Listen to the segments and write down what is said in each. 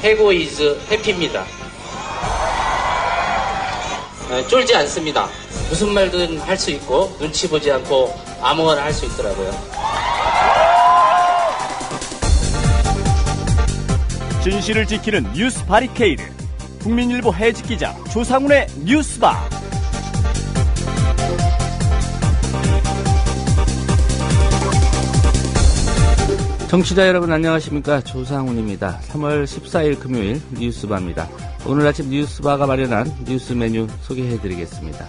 해고 이즈 해피입니다. 쫄지 않습니다. 무슨 말든 할 수 있고 눈치 보지 않고 아무거나 할 수 있더라고요. 진실을 지키는 뉴스 바리케이드. 국민일보 해직 기자 조상훈의 뉴스바. 청취자 여러분 안녕하십니까. 조상훈입니다. 3월 14일 금요일 뉴스바입니다. 오늘 아침 뉴스바가 마련한 뉴스 메뉴 소개해드리겠습니다.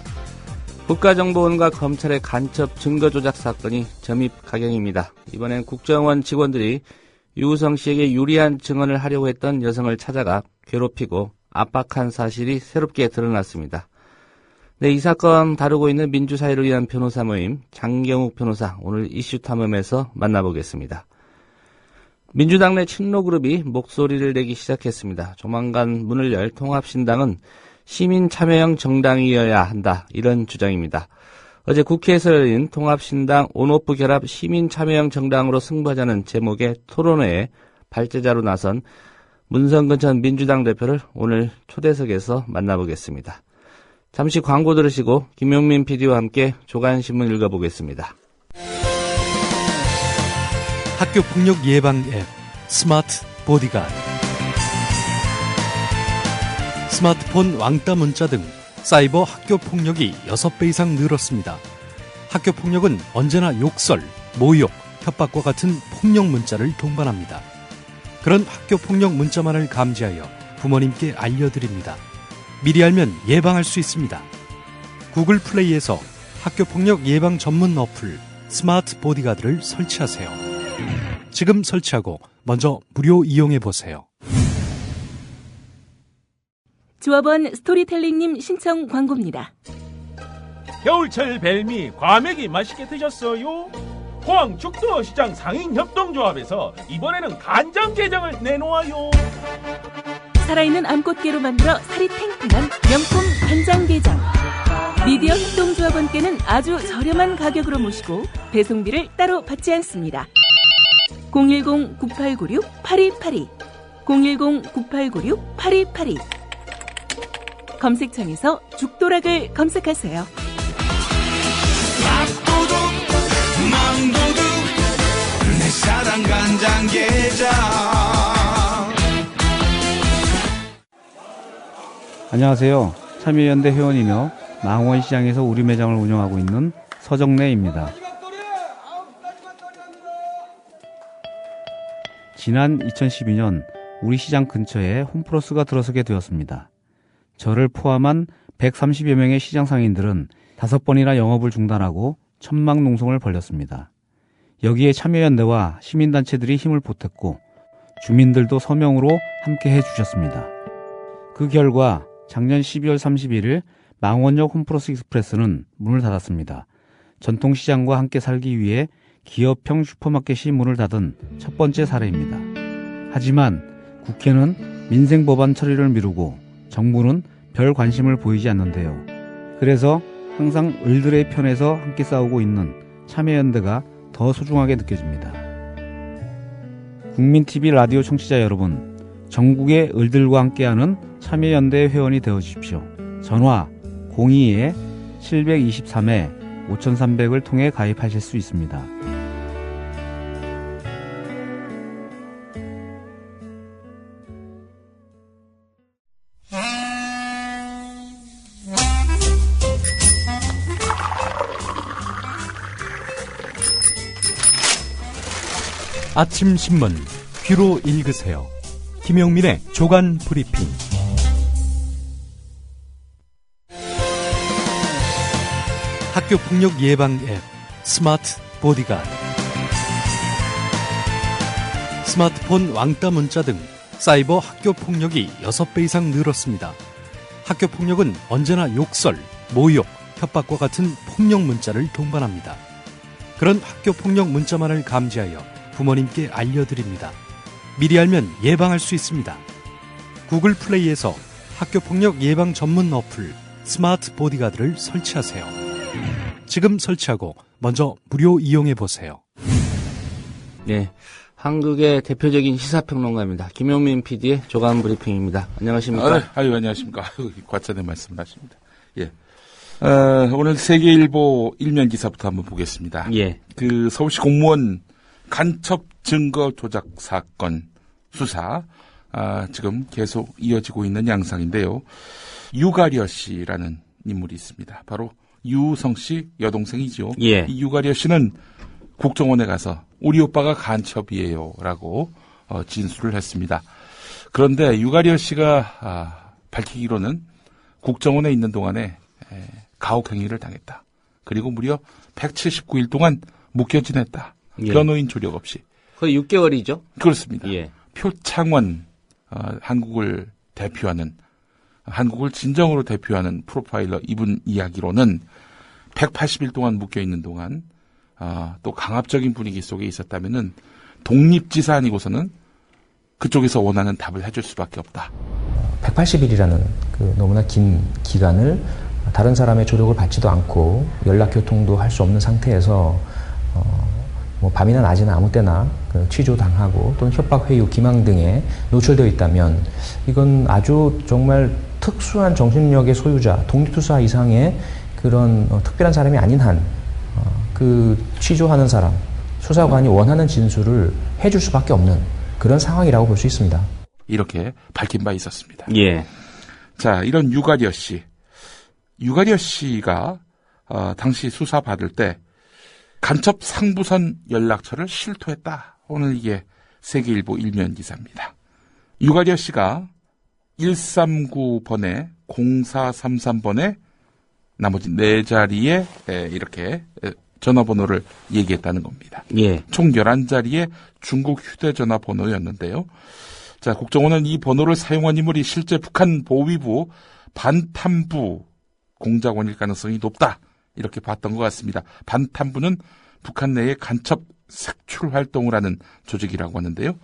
국가정보원과 검찰의 간첩 증거 조작 사건이 점입 가경입니다. 이번엔 국정원 직원들이 유우성 씨에게 유리한 증언을 하려고 했던 여성을 찾아가 괴롭히고 압박한 사실이 새롭게 드러났습니다. 네, 이 사건 다루고 있는 민주사회를 위한 변호사 모임 장경욱 변호사 오늘 이슈 탐험에서 만나보겠습니다. 민주당 내 친노그룹이 목소리를 내기 시작했습니다. 조만간 문을 열 통합신당은 시민참여형 정당이어야 한다, 이런 주장입니다. 어제 국회에서 열린 통합신당 온오프 결합 시민참여형 정당으로 승부하자는 제목의 토론회에 발제자로 나선 문성근 전 민주당 대표를 오늘 초대석에서 만나보겠습니다. 잠시 광고 들으시고 김용민 PD와 함께 조간신문 읽어보겠습니다. 학교폭력 예방 앱 스마트 보디가드. 스마트폰 왕따 문자 등 사이버 학교폭력이 6배 이상 늘었습니다. 학교폭력은 언제나 욕설, 모욕, 협박과 같은 폭력 문자를 동반합니다. 그런 학교폭력 문자만을 감지하여 부모님께 알려드립니다. 미리 알면 예방할 수 있습니다. 구글 플레이에서 학교폭력 예방 전문 어플 스마트 보디가드를 설치하세요. 지금 설치하고 먼저 무료 이용해보세요. 조합원 스토리텔링님 신청 광고입니다. 겨울철 벨미 과메기 맛있게 드셨어요? 포항 죽도시장 상인협동조합에서 이번에는 간장 게장을 내놓아요. 살아있는 암꽃게로 만들어 살이 탱탱한 명품 간장게장. 미디어 협동조합원께는 아주 저렴한 가격으로 모시고 배송비를 따로 받지 않습니다. 010-9896-8282 010-9896-8282 검색창에서 죽도락을 검색하세요. 밥도둑 망도둑 내 사랑 간장게장. 안녕하세요. 참여연대 회원이며 망원시장에서 우리 매장을 운영하고 있는 서정래입니다. 지난 2012년 우리 시장 근처에 홈플러스가 들어서게 되었습니다. 저를 포함한 130여 명의 시장 상인들은 5번이나 영업을 중단하고 천막농성을 벌였습니다. 여기에 참여연대와 시민단체들이 힘을 보탰고 주민들도 서명으로 함께 해주셨습니다. 그 결과 작년 12월 31일 망원역 홈플러스 익스프레스는 문을 닫았습니다. 전통시장과 함께 살기 위해 기업형 슈퍼마켓이 문을 닫은 첫 번째 사례입니다. 하지만 국회는 민생법안 처리를 미루고 정부는 별 관심을 보이지 않는데요. 그래서 항상 을들의 편에서 함께 싸우고 있는 참여연대가 더 소중하게 느껴집니다. 국민TV 라디오 청취자 여러분, 전국의 을들과 함께하는 참여연대 회원이 되어주십시오. 전화 02-723-5300을 통해 가입하실 수 있습니다. 아침 신문 귀로 읽으세요. 김용민의 조간 브리핑. 학교폭력 예방 앱 스마트 보디가드. 스마트폰 왕따 문자 등 사이버 학교폭력이 6배 이상 늘었습니다. 학교폭력은 언제나 욕설, 모욕, 협박과 같은 폭력 문자를 동반합니다. 그런 학교폭력 문자만을 감지하여 부모님께 알려드립니다. 미리 알면 예방할 수 있습니다. 구글 플레이에서 학교폭력 예방 전문 어플 스마트 보디가드를 설치하세요. 지금 설치하고 먼저 무료 이용해보세요. 네, 한국의 대표적인 시사평론가입니다. 김용민 PD의 조간 브리핑입니다. 안녕하십니까? 안녕하십니까? 과찬의 말씀을 하십니다. 예. 오늘 세계일보 일면 기사부터 한번 보겠습니다. 예. 그 서울시 공무원 간첩 증거 조작 사건 수사, 지금 계속 이어지고 있는 양상인데요. 유가려 씨라는 인물이 있습니다. 바로 유성 씨 여동생이죠. 예. 이 유가려 씨는 국정원에 가서 우리 오빠가 간첩이에요라고 진술을 했습니다. 그런데 유가려 씨가 밝히기로는 국정원에 있는 동안에 가혹행위를 당했다. 그리고 무려 179일 동안 묶여 지냈다. 예. 변호인 조력 없이. 거의 6개월이죠? 그렇습니다. 예. 표창원 한국을 대표하는 한국을 진정으로 대표하는 프로파일러 이분 이야기로는 180일 동안 묶여 있는 동안 또 강압적인 분위기 속에 있었다면은 독립지사 아니고서는 그쪽에서 원하는 답을 해줄 수밖에 없다. 180일이라는 그 너무나 긴 기간을 다른 사람의 조력을 받지도 않고 연락 교통도 할 수 없는 상태에서 뭐 밤이나 낮이나 아무 때나 취조당하고 또는 협박, 회유, 기망 등에 노출되어 있다면 이건 아주 정말 특수한 정신력의 소유자, 독립투사 이상의 그런 특별한 사람이 아닌 한 그 취조하는 사람, 수사관이 원하는 진술을 해줄 수밖에 없는 그런 상황이라고 볼 수 있습니다. 이렇게 밝힌 바 있었습니다. 예. 자, 이런 유가려 씨가 당시 수사 받을 때 간첩 상부선 연락처를 실토했다. 오늘 이게 세계일보 일면 기사입니다. 유가려 씨가 139번에 0433번에 나머지 4자리에 이렇게 전화번호를 얘기했다는 겁니다. 예. 총 11자리의 중국 휴대전화 번호였는데요. 자, 국정원은 이 번호를 사용한 인물이 실제 북한 보위부 반탐부 공작원일 가능성이 높다. 이렇게 봤던 것 같습니다. 반탐부는 북한 내에 간첩 색출 활동을 하는 조직이라고 하는데요.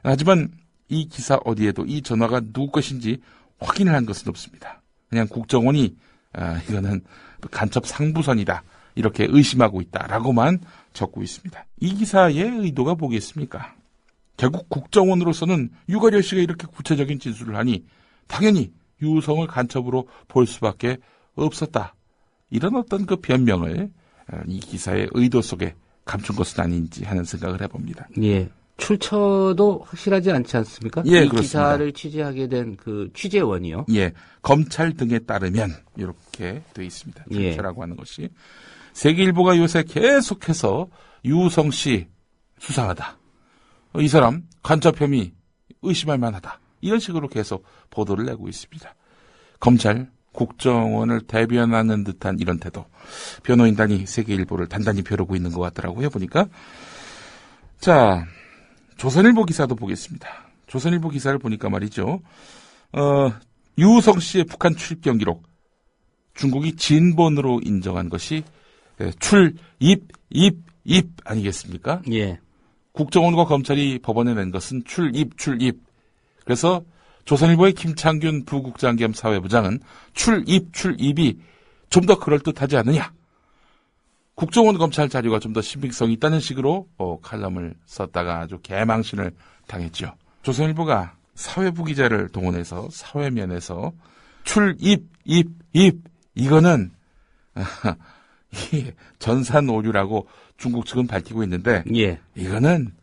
하지만 이 기사 어디에도 이 전화가 누구 것인지 확인을 한 것은 없습니다. 그냥 국정원이 이거는 간첩 상부선이다. 이렇게 의심하고 있다라고만 적고 있습니다. 이 기사의 의도가 뭐겠습니까? 결국 국정원으로서는 유가려 씨가 이렇게 구체적인 진술을 하니 당연히 유성을 간첩으로 볼 수밖에 없었다. 이런 어떤 그 변명을 이 기사의 의도 속에 감춘 것은 아닌지 하는 생각을 해봅니다. 예. 출처도 확실하지 않지 않습니까? 예, 이 그렇습니다. 기사를 취재하게 된 그 취재원이요. 예. 검찰 등에 따르면 이렇게 돼 있습니다. 출처라고 하는 것이. 세계일보가 요새 계속해서 유성 씨 수상하다. 이 사람 간첩 혐의 의심할 만하다. 이런 식으로 계속 보도를 내고 있습니다. 검찰, 국정원을 대변하는 듯한 이런 태도. 변호인단이 세계일보를 단단히 벼르고 있는 것 같더라고요. 보니까. 자, 조선일보 기사도 보겠습니다. 조선일보 기사를 보니까 말이죠. 유성 씨의 북한 출입경 기록. 중국이 진본으로 인정한 것이 출입 아니겠습니까? 예. 국정원과 검찰이 법원에 낸 것은 출입. 그래서 조선일보의 김창균 부국장 겸 사회부장은 출입이 좀 더 그럴듯하지 않느냐. 국정원 검찰 자료가 좀 더 신빙성이 있다는 식으로 칼럼을 썼다가 아주 개망신을 당했죠. 조선일보가 사회부 기자를 동원해서 사회면에서 출입 이거는 전산 오류라고 중국 측은 밝히고 있는데 예. 이거는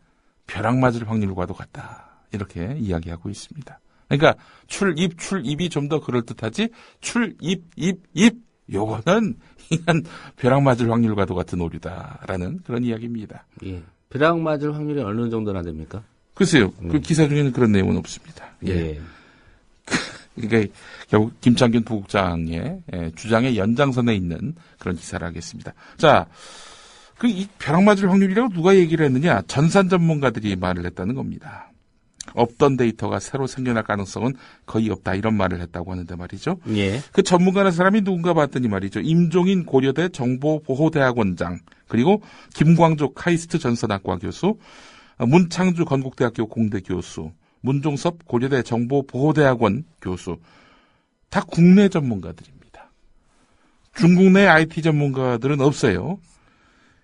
벼락 맞을 확률과도 같다. 이렇게 이야기하고 있습니다. 그러니까 출입이 좀 더 그럴듯하지 출입 요거는 이건 벼락 맞을 확률과도 같은 오류다라는 그런 이야기입니다. 예. 벼락 맞을 확률이 어느 정도나 됩니까? 글쎄요. 그 기사 중에는 그런 내용은 없습니다. 예. 그러니까 결국 김창균 부국장의 주장의 연장선에 있는 그런 기사를 하겠습니다. 자, 이 벼락 맞을 확률이라고 누가 얘기를 했느냐? 전산 전문가들이 말을 했다는 겁니다. 없던 데이터가 새로 생겨날 가능성은 거의 없다 이런 말을 했다고 하는데 말이죠. 예. 그 전문가라는 사람이 누군가 봤더니 말이죠. 임종인 고려대 정보보호대학원장 그리고 김광조 카이스트 전산학과 교수 문창주 건국대학교 공대 교수 문종섭 고려대 정보보호대학원 교수 다 국내 전문가들입니다. 중국 내 IT 전문가들은 없어요.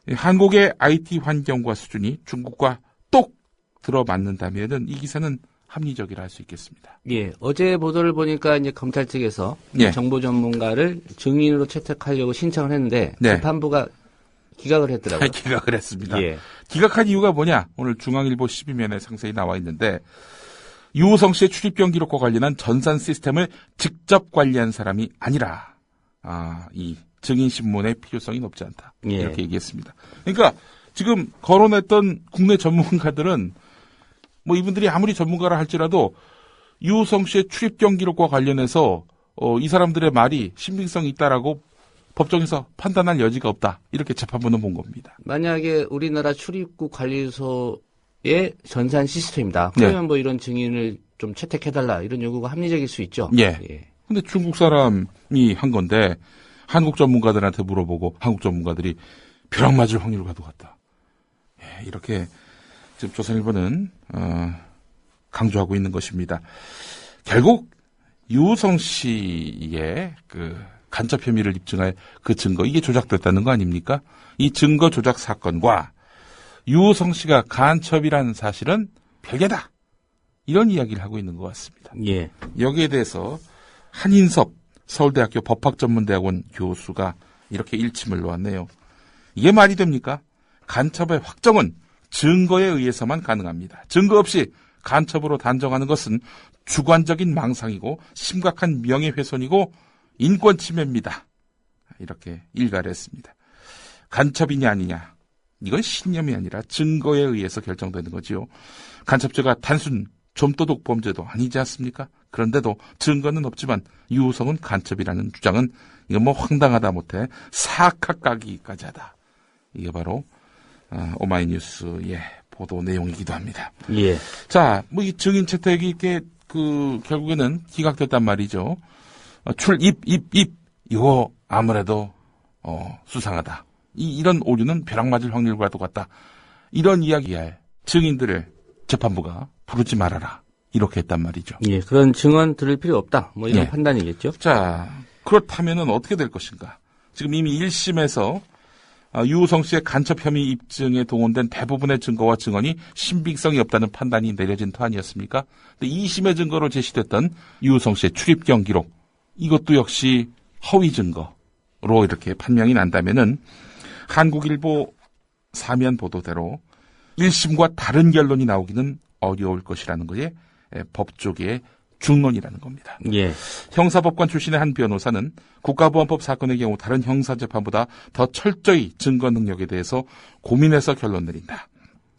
한국의 IT 환경과 수준이 중국과 똑 들어맞는다면은 이 기사는 합리적이라 할 수 있겠습니다. 예, 어제 보도를 보니까 이제 검찰 측에서 예. 정보 전문가를 증인으로 채택하려고 신청을 했는데 네. 재판부가 기각을 했더라고요. 기각을 했습니다. 예. 기각한 이유가 뭐냐? 오늘 중앙일보 12면에 상세히 나와 있는데 유호성 씨의 출입경 기록과 관련한 전산 시스템을 직접 관리한 사람이 아니라 이 증인 신문의 필요성이 높지 않다. 예. 이렇게 얘기했습니다. 그러니까 지금 거론했던 국내 전문가들은 뭐 이분들이 아무리 전문가라 할지라도 유호성 씨의 출입경 기록과 관련해서 이 사람들의 말이 신빙성이 있다라고 법정에서 판단할 여지가 없다. 이렇게 재판부는 본 겁니다. 만약에 우리나라 출입국 관리소의 전산 시스템이다. 그러면 네. 뭐 이런 증인을 좀 채택해달라 이런 요구가 합리적일 수 있죠. 예. 근데 중국 사람이 한 건데 한국 전문가들한테 물어보고 한국 전문가들이 벼락 맞을 확률과도 같다. 예, 이렇게 지금 조선일보는 강조하고 있는 것입니다. 결국 유호성 씨의 그 간첩 혐의를 입증할 그 증거, 이게 조작됐다는 거 아닙니까? 이 증거 조작 사건과 유호성 씨가 간첩이라는 사실은 별개다. 이런 이야기를 하고 있는 것 같습니다. 예. 여기에 대해서 한인섭 서울대학교 법학전문대학원 교수가 이렇게 일침을 놓았네요. 이게 말이 됩니까? 간첩의 확정은 증거에 의해서만 가능합니다. 증거 없이 간첩으로 단정하는 것은 주관적인 망상이고 심각한 명예훼손이고 인권 침해입니다. 이렇게 일가를 했습니다. 간첩이냐 아니냐, 이건 신념이 아니라 증거에 의해서 결정되는 거지요. 간첩죄가 단순 좀도둑 범죄도 아니지 않습니까? 그런데도 증거는 없지만 유호성은 간첩이라는 주장은 이건 뭐 황당하다 못해 사악하까기까지 하다. 이게 바로 오마이뉴스의 보도 내용이기도 합니다. 예. 자, 뭐 이 증인 채택이 이렇게 결국에는 기각됐단 말이죠. 입. 이거 아무래도, 수상하다. 이런 오류는 벼락 맞을 확률과도 같다. 이런 이야기할 증인들을 재판부가 부르지 말아라. 이렇게 했단 말이죠. 예, 그런 증언 들을 필요 없다. 뭐 이런 예. 판단이겠죠. 자, 그렇다면은 어떻게 될 것인가? 지금 이미 1심에서 유호성 씨의 간첩 혐의 입증에 동원된 대부분의 증거와 증언이 신빙성이 없다는 판단이 내려진 터 아니었습니까? 근데 2심의 증거로 제시됐던 유호성 씨의 출입경 기록, 이것도 역시 허위 증거로 이렇게 판명이 난다면은 한국일보 사면 보도대로 1심과 다른 결론이 나오기는 어려울 것이라는 것이 법조계의 중론이라는 겁니다. 예. 형사법관 출신의 한 변호사는 국가보안법 사건의 경우 다른 형사재판보다 더 철저히 증거 능력에 대해서 고민해서 결론 내린다.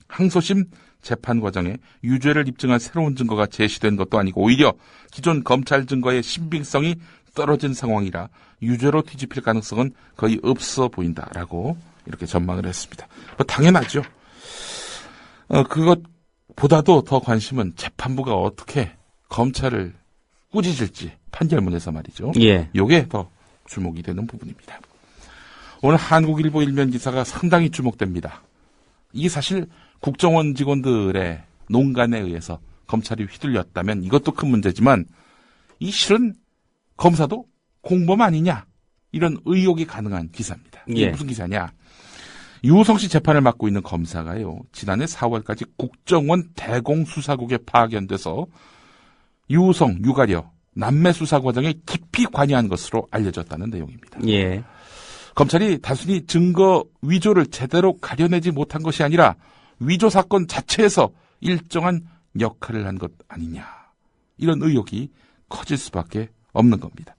항소심 재판 과정에 유죄를 입증한 새로운 증거가 제시된 것도 아니고 오히려 기존 검찰 증거의 신빙성이 떨어진 상황이라 유죄로 뒤집힐 가능성은 거의 없어 보인다라고 이렇게 전망을 했습니다. 뭐 당연하죠. 그것보다도 더 관심은 재판부가 어떻게 검찰을 꾸짖을지 판결문에서 말이죠. 예. 요게 더 주목이 되는 부분입니다. 오늘 한국일보 일면 기사가 상당히 주목됩니다. 이게 사실 국정원 직원들의 농간에 의해서 검찰이 휘둘렸다면 이것도 큰 문제지만 이 실은 검사도 공범 아니냐 이런 의혹이 가능한 기사입니다. 이게 예. 무슨 기사냐? 유호성 씨 재판을 맡고 있는 검사가요. 지난해 4월까지 국정원 대공수사국에 파견돼서 유호성, 유가려 남매 수사 과정에 깊이 관여한 것으로 알려졌다는 내용입니다. 예. 검찰이 단순히 증거 위조를 제대로 가려내지 못한 것이 아니라 위조 사건 자체에서 일정한 역할을 한 것 아니냐. 이런 의혹이 커질 수밖에 없는 겁니다.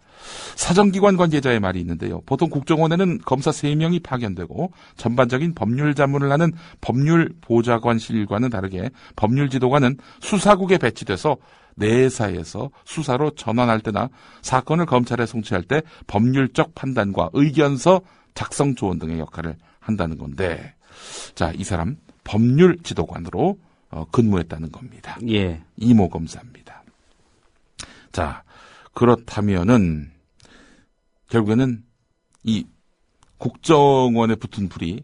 사정기관 관계자의 말이 있는데요. 보통 국정원에는 검사 3명이 파견되고 전반적인 법률 자문을 하는 법률보좌관실과는 다르게 법률지도관은 수사국에 배치돼서 내사에서 수사로 전환할 때나 사건을 검찰에 송치할 때 법률적 판단과 의견서 작성 조언 등의 역할을 한다는 건데, 자, 이 사람 법률지도관으로 근무했다는 겁니다. 예. 이모 검사입니다. 자, 그렇다면은 결국에는 이 국정원에 붙은 불이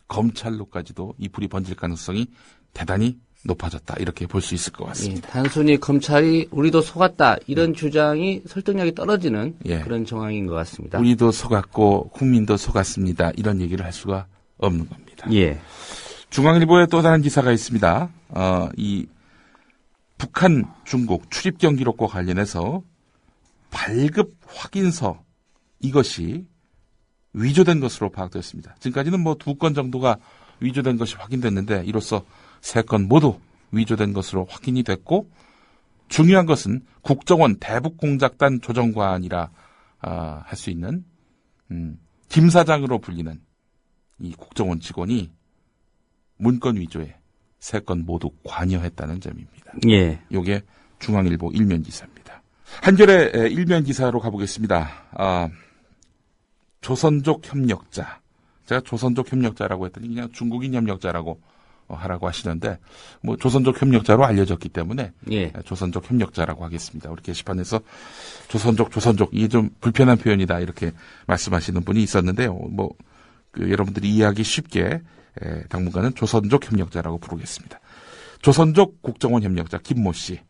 검찰로까지도 이 불이 번질 가능성이 대단히 높아졌다. 이렇게 볼 수 있을 것 같습니다. 예, 단순히 검찰이 우리도 속았다 이런 주장이 설득력이 떨어지는 예. 그런 정황인 것 같습니다. 우리도 속았고 국민도 속았습니다. 이런 얘기를 할 수가 없는 겁니다. 예. 중앙일보에 또 다른 기사가 있습니다. 이 북한, 중국 출입 경기록과 관련해서 발급 확인서 이것이 위조된 것으로 파악됐습니다. 지금까지는 뭐 2건 정도가 위조된 것이 확인됐는데 이로써 3건 모두 위조된 것으로 확인이 됐고 중요한 것은 국정원 대북공작단 조정관이라 할 수 있는 김 사장으로 불리는 이 국정원 직원이 문건 위조에 3건 모두 관여했다는 점입니다. 예. 요게 중앙일보 일면 기사입니다. 한겨레 일면 기사로 가보겠습니다. 조선족 협력자. 제가 조선족 협력자라고 했더니 그냥 중국인 협력자라고 하라고 하시는데 뭐 조선족 협력자로 알려졌기 때문에 예. 조선족 협력자라고 하겠습니다. 우리 게시판에서 조선족 이게 좀 불편한 표현이다 이렇게 말씀하시는 분이 있었는데요. 뭐 여러분들이 이해하기 쉽게 당분간은 조선족 협력자라고 부르겠습니다. 조선족 국정원 협력자 김모 씨.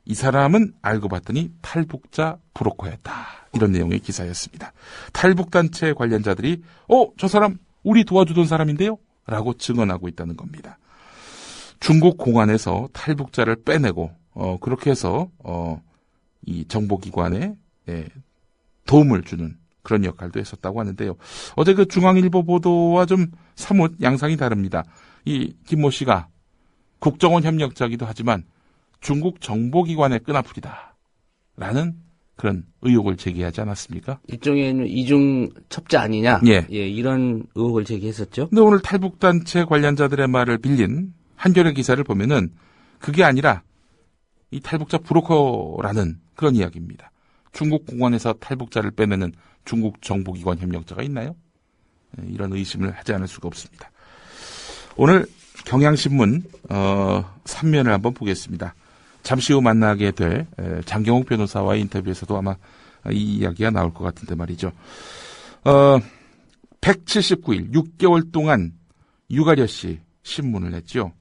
이 사람은 알고 봤더니 탈북자 브로커였다. 이런 내용의 기사였습니다. 탈북단체 관련자들이 저 사람 우리 도와주던 사람인데요? 라고 증언하고 있다는 겁니다. 중국 공안에서 탈북자를 빼내고 그렇게 해서 이 정보기관에 도움을 주는 그런 역할도 했었다고 하는데요. 어제 그 중앙일보 보도와 좀 사뭇 양상이 다릅니다. 이 김모 씨가 국정원 협력자기도 하지만 중국 정보기관의 끈앞풀이다 라는 그런 의혹을 제기하지 않았습니까? 일종의 이중 첩자 아니냐? 예. 이런 의혹을 제기했었죠. 근데 오늘 탈북단체 관련자들의 말을 빌린 한겨레 기사를 보면은 그게 아니라 이 탈북자 브로커라는 그런 이야기입니다. 중국 공안에서 탈북자를 빼내는 중국 정보기관 협력자가 있나요? 이런 의심을 하지 않을 수가 없습니다. 오늘 경향신문 3면을 한번 보겠습니다. 잠시 후 만나게 될 장경욱 변호사와의 인터뷰에서도 아마 이 이야기가 나올 것 같은데 말이죠. 179일, 6개월 동안 유가려 씨 신문을 냈죠.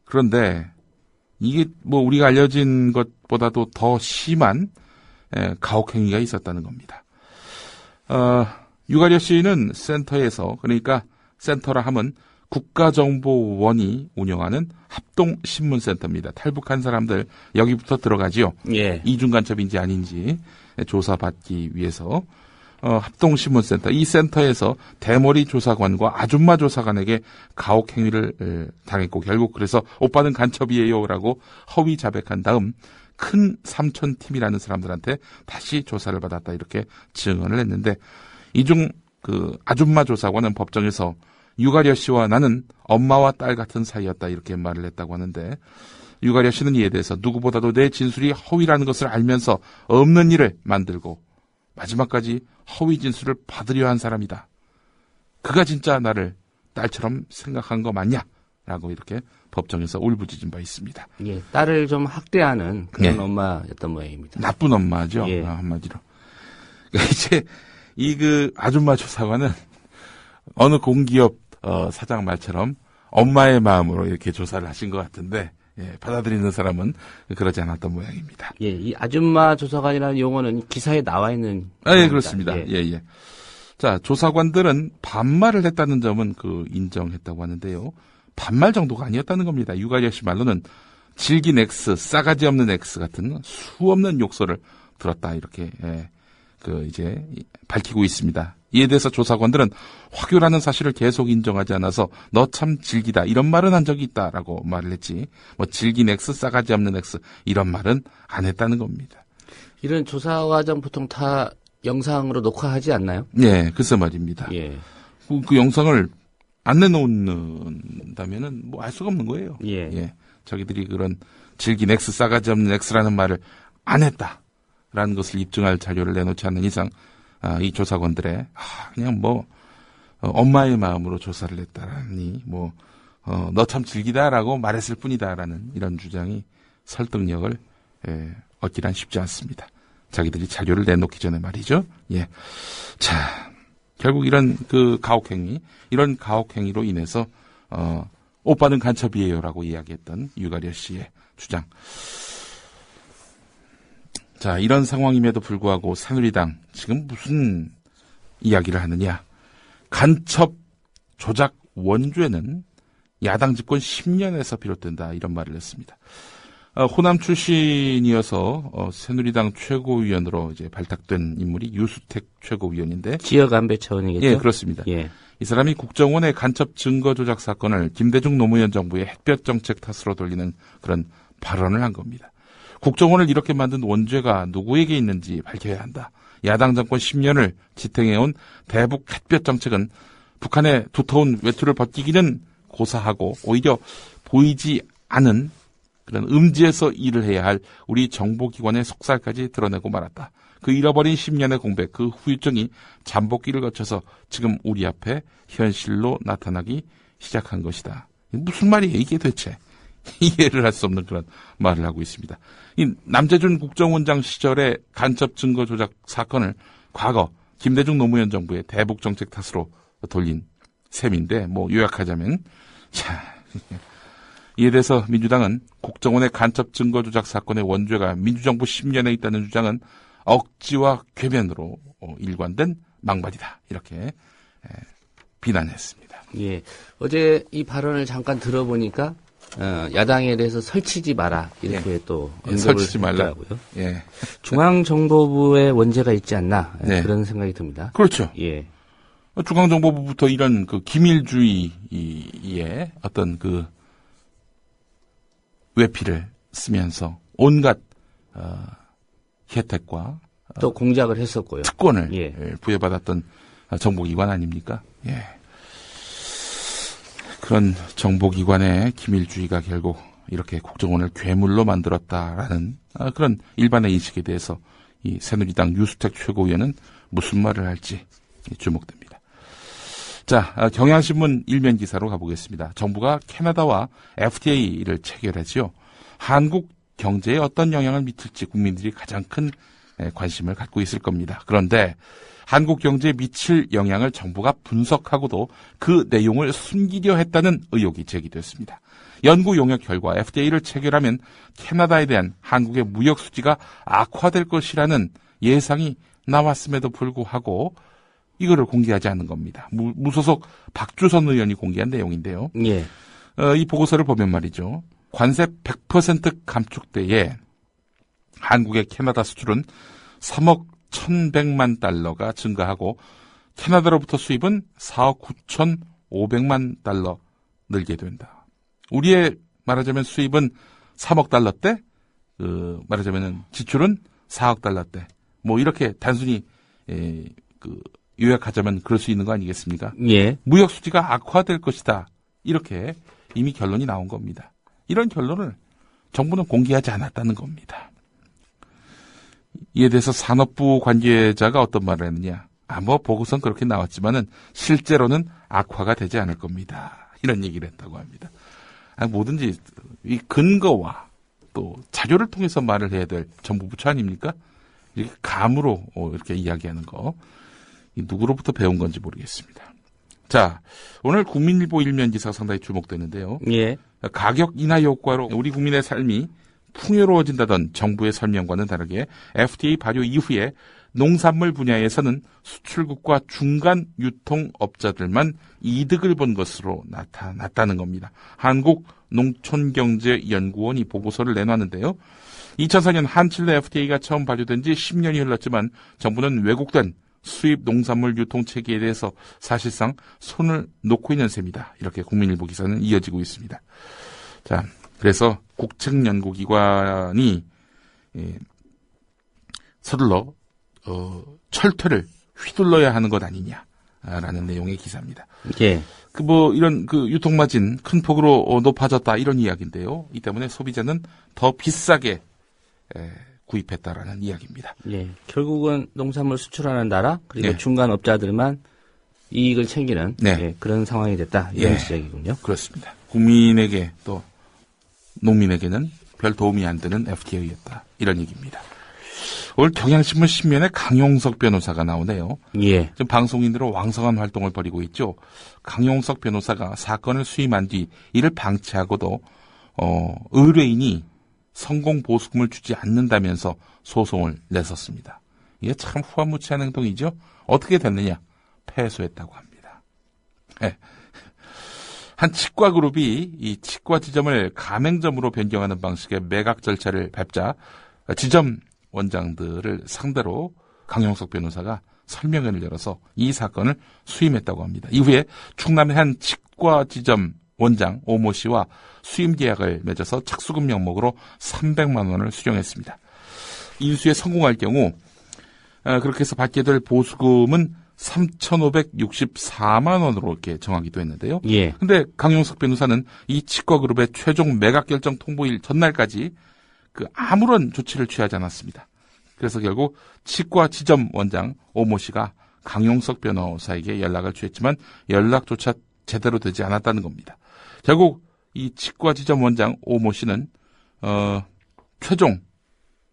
그런데 이게 뭐 우리가 알려진 것보다도 더 심한 가혹행위가 있었다는 겁니다. 유가려 씨는 센터에서, 그러니까 센터라 함은 국가정보원이 운영하는 합동신문센터입니다. 탈북한 사람들 여기부터 들어가지요. 예. 이중간첩인지 아닌지 조사받기 위해서 합동신문센터, 이 센터에서 대머리 조사관과 아줌마 조사관에게 가혹행위를 당했고 결국 그래서 오빠는 간첩이에요 라고 허위 자백한 다음 큰 삼촌팀이라는 사람들한테 다시 조사를 받았다 이렇게 증언을 했는데, 이중 그 아줌마 조사관은 법정에서 유가려 씨와 나는 엄마와 딸 같은 사이였다 이렇게 말을 했다고 하는데, 유가려 씨는 이에 대해서 누구보다도 내 진술이 허위라는 것을 알면서 없는 일을 만들고 마지막까지 허위 진술을 받으려 한 사람이다. 그가 진짜 나를 딸처럼 생각한 거 맞냐? 라고 이렇게 법정에서 울부짖은 바 있습니다. 예, 딸을 좀 학대하는 그런 예. 엄마였던 모양입니다. 나쁜 엄마죠. 예. 한마디로. 그러니까 이제 그 아줌마 조사관은 어느 공기업 사장 말처럼 엄마의 마음으로 이렇게 조사를 하신 것 같은데, 받아들이는 사람은 그러지 않았던 모양입니다. 예, 이 아줌마 조사관이라는 용어는 기사에 나와 있는. 예, 그렇습니다. 예. 자, 조사관들은 반말을 했다는 점은 인정했다고 하는데요. 반말 정도가 아니었다는 겁니다. 유가려 씨 말로는 질긴 X, 싸가지 없는 X 같은 수없는 욕설을 들었다 이렇게 이제 밝히고 있습니다. 이에 대해서 조사관들은 화교라는 사실을 계속 인정하지 않아서 너 참 질기다 이런 말은 한 적이 있다라고 말을 했지, 뭐 질긴 X, 싸가지 없는 X 이런 말은 안 했다는 겁니다. 이런 조사 과정 보통 다 영상으로 녹화하지 않나요? 네, 글쎄 말입니다. 예. 그 영상을 안 내놓는다면은 뭐 알 수가 없는 거예요. 예. 자기들이 그런 질긴 X, 싸가지 없는 X라는 말을 안 했다라는 것을 입증할 자료를 내놓지 않는 이상 이 조사관들의 그냥 엄마의 마음으로 조사를 했다라니 너 참 질기다라고 말했을 뿐이다라는 이런 주장이 설득력을 얻기란 쉽지 않습니다. 자기들이 자료를 내놓기 전에 말이죠. 예. 자, 결국 이런 이런 가혹행위로 인해서 오빠는 간첩이에요라고 이야기했던 유가려 씨의 주장. 자, 이런 상황임에도 불구하고 새누리당 지금 무슨 이야기를 하느냐. 간첩 조작 원죄는 야당 집권 10년에서 비롯된다 이런 말을 했습니다. 호남 출신이어서 새누리당 최고위원으로 이제 발탁된 인물이 유수택 최고위원인데 지역 안배 차원이겠죠? 예, 그렇습니다. 예. 이 사람이 국정원의 간첩 증거 조작 사건을 김대중 노무현 정부의 햇볕 정책 탓으로 돌리는 그런 발언을 한 겁니다. 국정원을 이렇게 만든 원죄가 누구에게 있는지 밝혀야 한다. 야당 정권 10년을 지탱해온 대북 햇볕 정책은 북한의 두터운 외투를 벗기기는 고사하고 오히려 보이지 않은 그런 음지에서 일을 해야 할 우리 정보기관의 속살까지 드러내고 말았다. 그 잃어버린 10년의 공백, 그 후유증이 잠복기를 거쳐서 지금 우리 앞에 현실로 나타나기 시작한 것이다. 무슨 말이에요 이게 대체? 이해를 할 수 없는 그런 말을 하고 있습니다. 이 남재준 국정원장 시절의 간첩 증거 조작 사건을 과거 김대중 노무현 정부의 대북 정책 탓으로 돌린 셈인데 뭐 요약하자면 자 이에 대해서 민주당은 국정원의 간첩 증거 조작 사건의 원죄가 민주정부 10년에 있다는 주장은 억지와 궤변으로 일관된 망발이다. 이렇게 비난했습니다. 예. 어제 이 발언을 잠깐 들어보니까 야당에 대해서 설치지 마라 이렇게 또 설치지 말라. 했더라고요. 예. 중앙정보부의 원죄가 있지 않나 네. 그런 생각이 듭니다. 그렇죠. 예. 중앙정보부부터 이런 그 기밀주의의 어떤 그 외피를 쓰면서 온갖 혜택과 또 공작을 했었고요. 특권을 예. 부여받았던 정보기관 아닙니까? 예. 그런 정보기관의 기밀주의가 결국 이렇게 국정원을 괴물로 만들었다라는 그런 일반의 인식에 대해서 이 새누리당 유수택 최고위원은 무슨 말을 할지 주목됩니다. 자, 경향신문 일면 기사로 가보겠습니다. 정부가 캐나다와 FTA를 체결하지요. 한국 경제에 어떤 영향을 미칠지 국민들이 가장 큰 관심을 갖고 있을 겁니다. 그런데 한국 경제에 미칠 영향을 정부가 분석하고도 그 내용을 숨기려 했다는 의혹이 제기됐습니다. 연구 용역 결과 FTA를 체결하면 캐나다에 대한 한국의 무역 수지가 악화될 것이라는 예상이 나왔음에도 불구하고 이거를 공개하지 않는 겁니다. 무소속 박주선 의원이 공개한 내용인데요. 예. 이 보고서를 보면 말이죠. 관세 100% 감축대에 한국의 캐나다 수출은 3억 1,100만 달러가 증가하고 캐나다로부터 수입은 4억 9,500만 달러 늘게 된다. 우리의 말하자면 수입은 3억 달러대, 말하자면 지출은 4억 달러대. 뭐 이렇게 단순히 요약하자면 그럴 수 있는 거 아니겠습니까? 예. 무역 수지가 악화될 것이다. 이렇게 이미 결론이 나온 겁니다. 이런 결론을 정부는 공개하지 않았다는 겁니다. 이에 대해서 산업부 관계자가 어떤 말을 했느냐. 뭐 보고서는 그렇게 나왔지만은 실제로는 악화가 되지 않을 겁니다. 이런 얘기를 했다고 합니다. 뭐든지 이 근거와 또 자료를 통해서 말을 해야 될 정부 부처 아닙니까? 이렇게 감으로 이렇게 이야기하는 거. 누구로부터 배운 건지 모르겠습니다. 자, 오늘 국민일보 일면 기사가 상당히 주목되는데요. 예. 가격 인하 효과로 우리 국민의 삶이 풍요로워진다던 정부의 설명과는 다르게 FTA 발효 이후에 농산물 분야에서는 수출국과 중간 유통업자들만 이득을 본 것으로 나타났다는 겁니다. 한국농촌경제연구원이 보고서를 내놨는데요. 2004년 한칠레 FTA가 처음 발효된 지 10년이 흘렀지만 정부는 왜곡된 수입 농산물 유통 체계에 대해서 사실상 손을 놓고 있는 셈이다. 이렇게 국민일보 기사는 이어지고 있습니다. 자, 그래서 국책연구기관이 서둘러 철퇴를 휘둘러야 하는 것 아니냐라는 내용의 기사입니다. 예. 이런 유통마진 큰 폭으로 높아졌다 이런 이야기인데요. 이 때문에 소비자는 더 비싸게 구입했다라는 이야기입니다. 예. 결국은 농산물 수출하는 나라 그리고 예. 중간 업자들만 이익을 챙기는 네. 예, 그런 상황이 됐다 이런 예. 지적이군요. 그렇습니다. 국민에게 또 농민에게는 별 도움이 안 되는 FTA였다 이런 얘기입니다. 오늘 경향신문 신면에 강용석 변호사가 나오네요. 예. 지금 방송인으로 왕성한 활동을 벌이고 있죠. 강용석 변호사가 사건을 수임한 뒤 이를 방치하고도 의뢰인이 성공 보수금을 주지 않는다면서 소송을 내섰습니다. 이게 참 후한무치한 행동이죠. 어떻게 됐느냐? 패소했다고 합니다. 네. 한 치과 그룹이 이 치과 지점을 가맹점으로 변경하는 방식의 매각 절차를 밟자 지점 원장들을 상대로 강용석 변호사가 설명회를 열어서 이 사건을 수임했다고 합니다. 이후에 충남의 한 치과 지점 원장 오모 씨와 수임 계약을 맺어서 착수금 명목으로 300만 원을 수령했습니다. 인수에 성공할 경우 그렇게 해서 받게 될 보수금은 3,564만 원으로 이렇게 정하기도 했는데요. 예. 근데 강용석 변호사는 이 치과 그룹의 최종 매각 결정 통보일 전날까지 아무런 조치를 취하지 않았습니다. 그래서 결국 치과 지점 원장 오모 씨가 강용석 변호사에게 연락을 취했지만 연락조차 제대로 되지 않았다는 겁니다. 결국 이 치과 지점 원장 오모 씨는 최종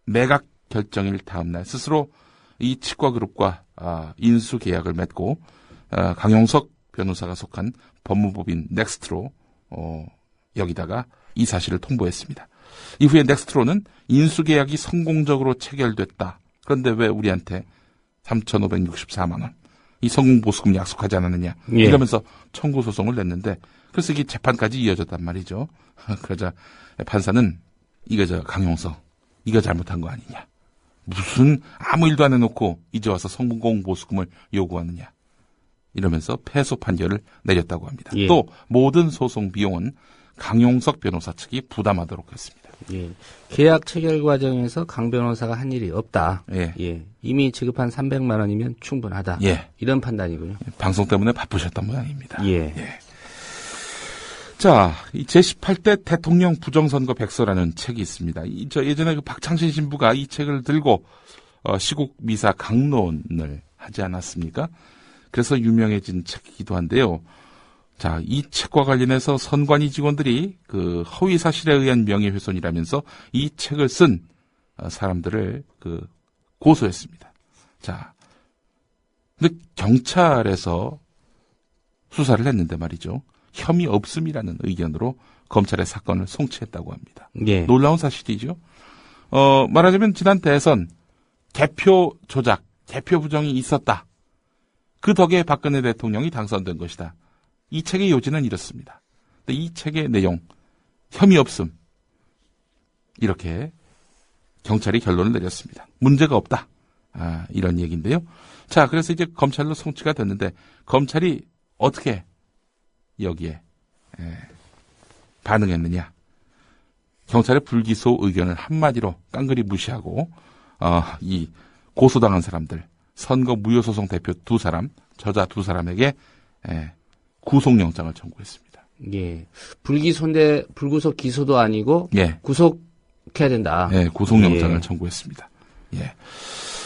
매각 결정일 다음날 스스로 이 치과 그룹과 인수 계약을 맺고 강용석 변호사가 속한 법무법인 넥스트로 여기다가 이 사실을 통보했습니다. 이후에 넥스트로는 인수 계약이 성공적으로 체결됐다. 그런데 왜 우리한테 3,564만 원 이 성공 보수금 약속하지 않았느냐 이러면서 청구 소송을 냈는데 그래서 이게 재판까지 이어졌단 말이죠. 그러자 판사는 강용석 이거 잘못한 거 아니냐. 무슨 아무 일도 안 해놓고 이제 와서 성공 보수금을 요구하느냐. 이러면서 패소 판결을 내렸다고 합니다. 예. 또 모든 소송 비용은 강용석 변호사 측이 부담하도록 했습니다. 예. 계약 체결 과정에서 강 변호사가 한 일이 없다. 예. 예. 이미 지급한 300만 원이면 충분하다. 예. 이런 판단이군요. 방송 때문에 바쁘셨던 모양입니다. 예. 예. 자, 이 제18대 대통령 부정선거 백서라는 책이 있습니다. 예전에 박창신 신부가 이 책을 들고 시국 미사 강론을 하지 않았습니까? 그래서 유명해진 책이기도 한데요. 자, 이 책과 관련해서 선관위 직원들이 허위 사실에 의한 명예훼손이라면서 이 책을 쓴 사람들을 고소했습니다. 자, 근데 경찰에서 수사를 했는데 말이죠. 혐의 없음이라는 의견으로 검찰의 사건을 송치했다고 합니다. 예. 놀라운 사실이죠. 말하자면 지난 대선 개표 조작, 개표 부정이 있었다. 그 덕에 박근혜 대통령이 당선된 것이다. 이 책의 요지는 이렇습니다. 근데 이 책의 내용, 혐의 없음. 이렇게 경찰이 결론을 내렸습니다. 문제가 없다. 이런 얘기인데요. 자, 그래서 이제 검찰로 송치가 됐는데 검찰이 어떻게 여기에 반응했느냐. 경찰의 불기소 의견을 한마디로 깡그리 무시하고 이 고소당한 사람들, 선거 무효소송 대표 2사람, 저자 2사람에게 구속영장을 청구했습니다. 예. 불기소인데 불구속 기소도 아니고 예. 구속해야 된다. 예, 구속영장을 예. 청구했습니다. 예.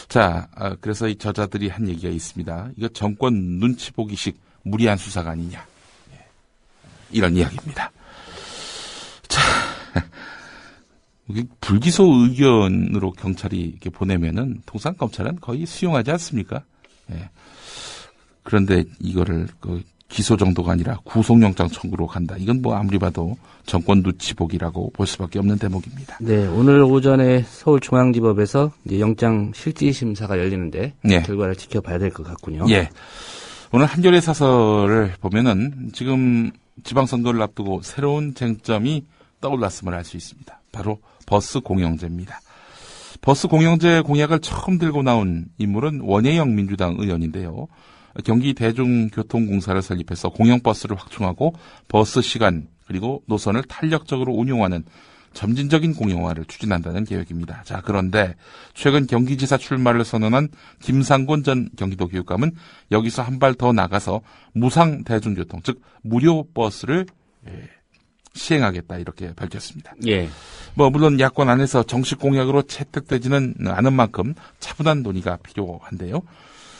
자, 그래서 이 저자들이 한 얘기가 있습니다. 이거 정권 눈치 보기식 무리한 수사가 아니냐. 예. 이런 이야기입니다. 자, 불기소 의견으로 경찰이 이렇게 보내면은 통상 검찰은 거의 수용하지 않습니까? 예. 그런데 이거를 기소 정도가 아니라 구속영장 청구로 간다. 이건 뭐 아무리 봐도 정권 눈치 보기라고 볼 수밖에 없는 대목입니다. 네, 오늘 오전에 서울중앙지법에서 이제 영장 실질 심사가 열리는데 예. 결과를 지켜봐야 될 것 같군요. 예. 오늘 한겨레 사설을 보면은 지금 지방선거를 앞두고 새로운 쟁점이 떠올랐음을 알 수 있습니다. 바로 버스 공영제입니다. 버스 공영제 공약을 처음 들고 나온 인물은 원혜영 민주당 의원인데요. 경기 대중교통공사를 설립해서 공영버스를 확충하고 버스 시간 그리고 노선을 탄력적으로 운용하는 점진적인 공영화를 추진한다는 계획입니다. 자, 그런데 최근 경기지사 출마를 선언한 김상곤 전 경기도교육감은 여기서 한 발 더 나가서 무상 대중교통, 즉 무료 버스를 시행하겠다 이렇게 밝혔습니다. 예. 물론 야권 안에서 정식 공약으로 채택되지는 않은 만큼 차분한 논의가 필요한데요.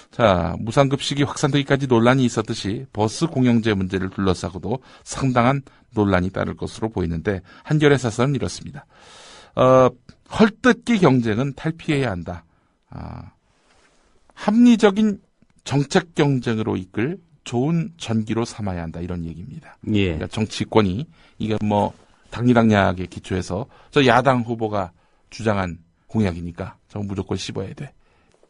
자, 무상급식이 확산되기까지 논란이 있었듯이 버스 공영제 문제를 둘러싸고도 상당한 논란이 따를 것으로 보이는데 한겨레 사설은 이렇습니다. 헐뜯기 경쟁은 탈피해야 한다. 합리적인 정책 경쟁으로 이끌 좋은 전기로 삼아야 한다. 이런 얘기입니다. 예. 그러니까 정치권이 이게 당리당략에 기초해서 저 야당 후보가 주장한 공약이니까 저 무조건 씹어야 돼.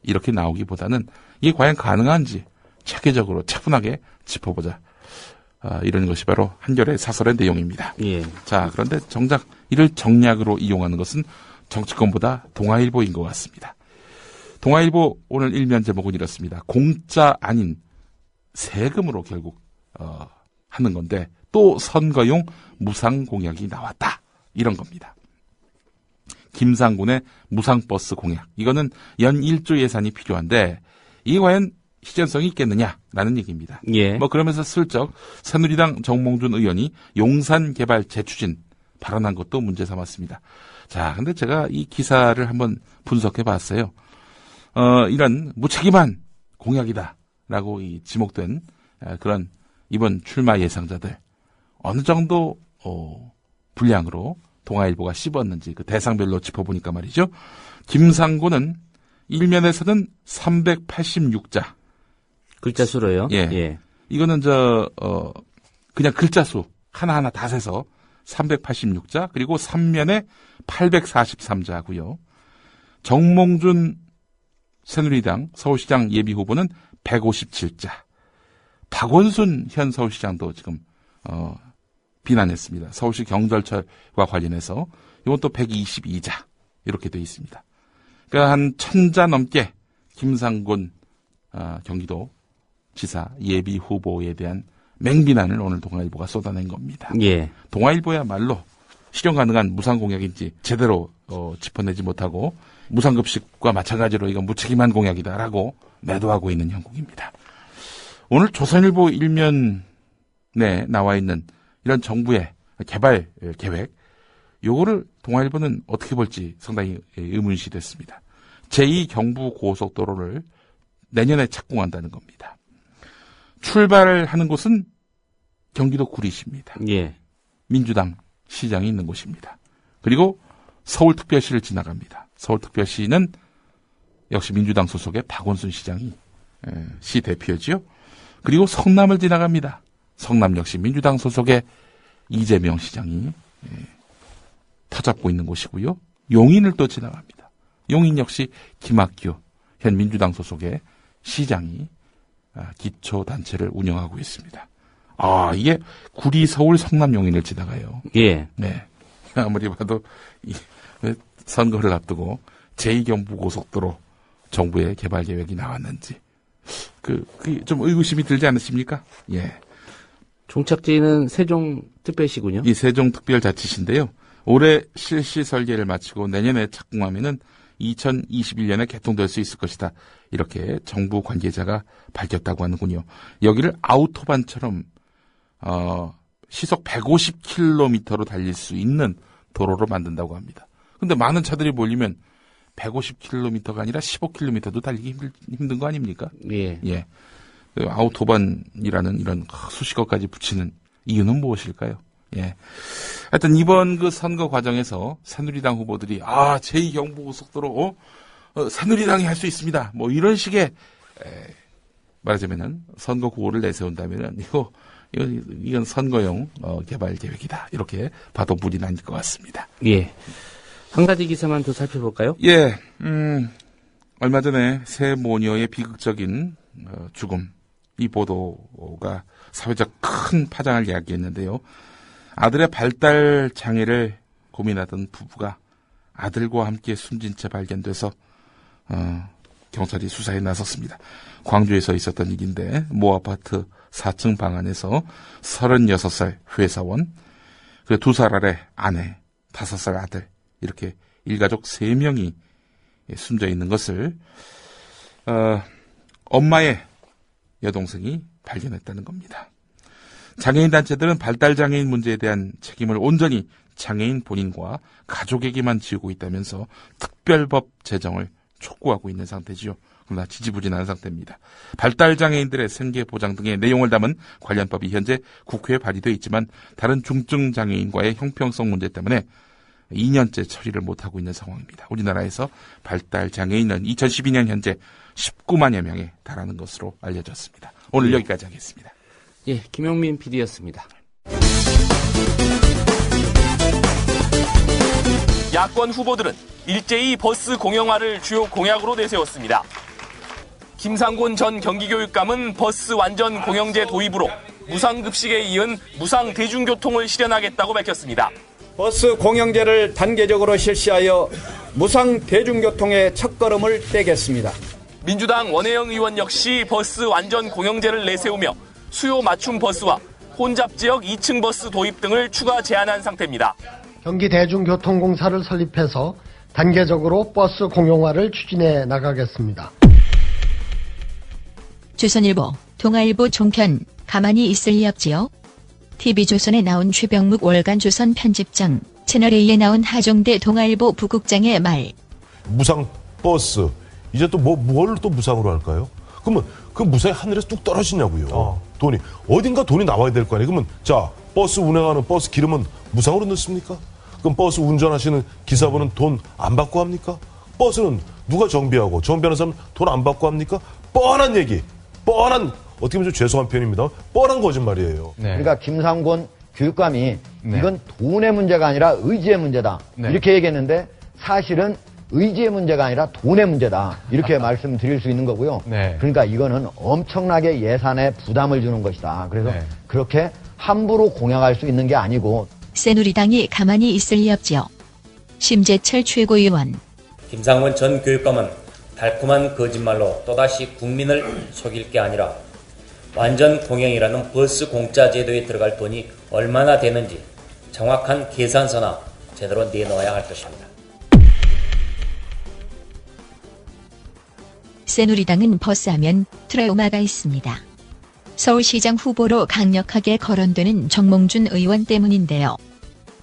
이렇게 나오기보다는 이게 과연 가능한지 체계적으로 차분하게 짚어보자. 이런 것이 바로 한겨레 사설의 내용입니다. 예. 자, 그런데 정작 이를 정략으로 이용하는 것은 정치권보다 동아일보인 것 같습니다. 동아일보 오늘 일면 제목은 이렇습니다. 공짜 아닌 세금으로 결국 하는 건데 또 선거용 무상 공약이 나왔다. 이런 겁니다. 김상곤의 무상버스 공약. 이거는 연 1조 예산이 필요한데 이게 과연 실현성이 있겠느냐라는 얘기입니다. 예. 뭐 그러면서 슬쩍 새누리당 정몽준 의원이 용산 개발 재추진 발언한 것도 문제 삼았습니다. 자, 근데 제가 이 기사를 한번 분석해 봤어요. 이런 무책임한 공약이다라고 이 지목된 그런 이번 출마 예상자들 어느 정도 분량으로 동아일보가 씹었는지 그 대상별로 짚어보니까 말이죠. 김상곤은 일면에서는 386자. 글자 수로요? 예. 예. 이거는 그냥 글자 수 하나하나 다 세서 386자, 그리고 3면에 843자고요. 정몽준 새누리당 서울시장 예비후보는 157자. 박원순 현 서울시장도 지금 비난했습니다. 서울시 경절철과 관련해서 이건 또 122자 이렇게 돼 있습니다. 그러니까 한 1000자 넘게 김상곤 경기도 지사 예비 후보에 대한 맹비난을 오늘 동아일보가 쏟아낸 겁니다. 예. 동아일보야말로 실현 가능한 무상 공약인지 제대로 짚어내지 못하고 무상급식과 마찬가지로 이건 무책임한 공약이다라고 매도하고 있는 형국입니다. 오늘 조선일보 일면에 나와 있는 이런 정부의 개발 계획, 요거를 동아일보는 어떻게 볼지 상당히 의문시 됐습니다. 제2경부고속도로를 내년에 착공한다는 겁니다. 출발하는 곳은 경기도 구리시입니다. 예. 민주당 시장이 있는 곳입니다. 그리고 서울특별시를 지나갑니다. 서울특별시는 역시 민주당 소속의 박원순 시장이 시 대표지요. 그리고 성남을 지나갑니다. 성남 역시 민주당 소속의 이재명 시장이 터잡고 있는 곳이고요. 용인을 또 지나갑니다. 용인 역시 김학규 현 민주당 소속의 시장이 기초단체를 운영하고 있습니다. 이게 구리, 서울, 성남, 용인을 지나가요. 예. 네. 아무리 봐도 선거를 앞두고 제2경부고속도로 정부의 개발 계획이 나왔는지 좀 의구심이 들지 않으십니까? 예. 종착지는 세종특별시군요. 이 세종특별자치시인데요. 올해 실시 설계를 마치고 내년에 착공하면은 2021년에 개통될 수 있을 것이다. 이렇게 정부 관계자가 밝혔다고 하는군요. 여기를 아우토반처럼 시속 150km로 달릴 수 있는 도로로 만든다고 합니다. 근데 많은 차들이 몰리면 150km가 아니라 15km도 달리기 힘든 거 아닙니까? 예. 예. 아우토반이라는 이런 수식어까지 붙이는 이유는 무엇일까요? 예. 하여튼 이번 그 선거 과정에서 새누리당 후보들이 제2경부고속도로 새누리당이 할 수 있습니다. 뭐 이런 식의 말하자면은 선거 구호를 내세운다면은 이건 선거용 개발 계획이다. 이렇게 봐도 무리는 아닐 것 같습니다. 예. 한 가지 기사만 더 살펴볼까요? 예. 얼마 전에 새 모녀의 비극적인 죽음, 이 보도가 사회적 큰 파장을 야기했는데요. 아들의 발달 장애를 고민하던 부부가 아들과 함께 숨진 채 발견돼서 경찰이 수사에 나섰습니다. 광주에서 있었던 일인데 모 아파트 4층 방 안에서 36살 회사원, 그리고 2살 아래 아내, 5살 아들, 이렇게 일가족 3명이 숨져 있는 것을 엄마의 여동생이 발견했다는 겁니다. 장애인 단체들은 발달장애인 문제에 대한 책임을 온전히 장애인 본인과 가족에게만 지우고 있다면서 특별법 제정을 촉구하고 있는 상태지요. 그러나 지지부진한 상태입니다. 발달장애인들의 생계 보장 등의 내용을 담은 관련 법이 현재 국회에 발의되어 있지만 다른 중증장애인과의 형평성 문제 때문에 2년째 처리를 못하고 있는 상황입니다. 우리나라에서 발달장애인은 2012년 현재 19만여 명에 달하는 것으로 알려졌습니다. 오늘 여기까지 하겠습니다. 예, 김용민 PD였습니다. 야권 후보들은 일제히 버스 공영화를 주요 공약으로 내세웠습니다. 김상곤 전 경기교육감은 버스 완전 공영제 도입으로 무상급식에 이은 무상대중교통을 실현하겠다고 밝혔습니다. 버스 공영제를 단계적으로 실시하여 무상 대중교통의 첫걸음을 떼겠습니다. 민주당 원혜영 의원 역시 버스 완전 공영제를 내세우며 수요 맞춤 버스와 혼잡 지역 2층 버스 도입 등을 추가 제안한 상태입니다. 경기대중교통공사를 설립해서 단계적으로 버스 공용화를 추진해 나가겠습니다. 조선일보, 동아일보 종편, 가만히 있을 리 없지요? TV조선에 나온 최병묵 월간 조선 편집장, 채널A에 나온 하종대 동아일보 부국장의 말. 무상 버스, 이제 또 뭘 또 무상으로 할까요? 그러면 그 무상이 하늘에서 뚝 떨어지냐고요. 돈이. 어딘가 돈이 나와야 될 거 아니에요. 그러면 자, 버스 운행하는 버스 기름은 무상으로 넣습니까? 그럼 버스 운전하시는 기사분은 돈 안 받고 합니까? 버스는 누가 정비하고 정비하는 사람은 돈 안 받고 합니까? 뻔한 얘기. 뻔한, 어떻게 보면 좀 죄송한 표현입니다. 뻔한 거짓말이에요. 그러니까 김상곤 교육감이 이건 돈의 문제가 아니라 의지의 문제다. 이렇게 얘기했는데 사실은 의지의 문제가 아니라 돈의 문제다. 이렇게 말씀드릴 수 있는 거고요. 그러니까 이거는 엄청나게 예산에 부담을 주는 것이다. 그래서 그렇게 함부로 공약할 수 있는 게 아니고. 새누리당이 가만히 있을 리 없지요. 심재철 최고위원. 김상곤 전 교육감은 달콤한 거짓말로 또다시 국민을 속일 게 아니라 완전 공영이라는 버스 공짜 제도에 들어갈 돈이 얼마나 되는지 정확한 계산서나 제대로 내놓아야 할 것입니다. 새누리당은 버스하면 트라우마가 있습니다. 서울시장 후보로 강력하게 거론되는 정몽준 의원 때문인데요.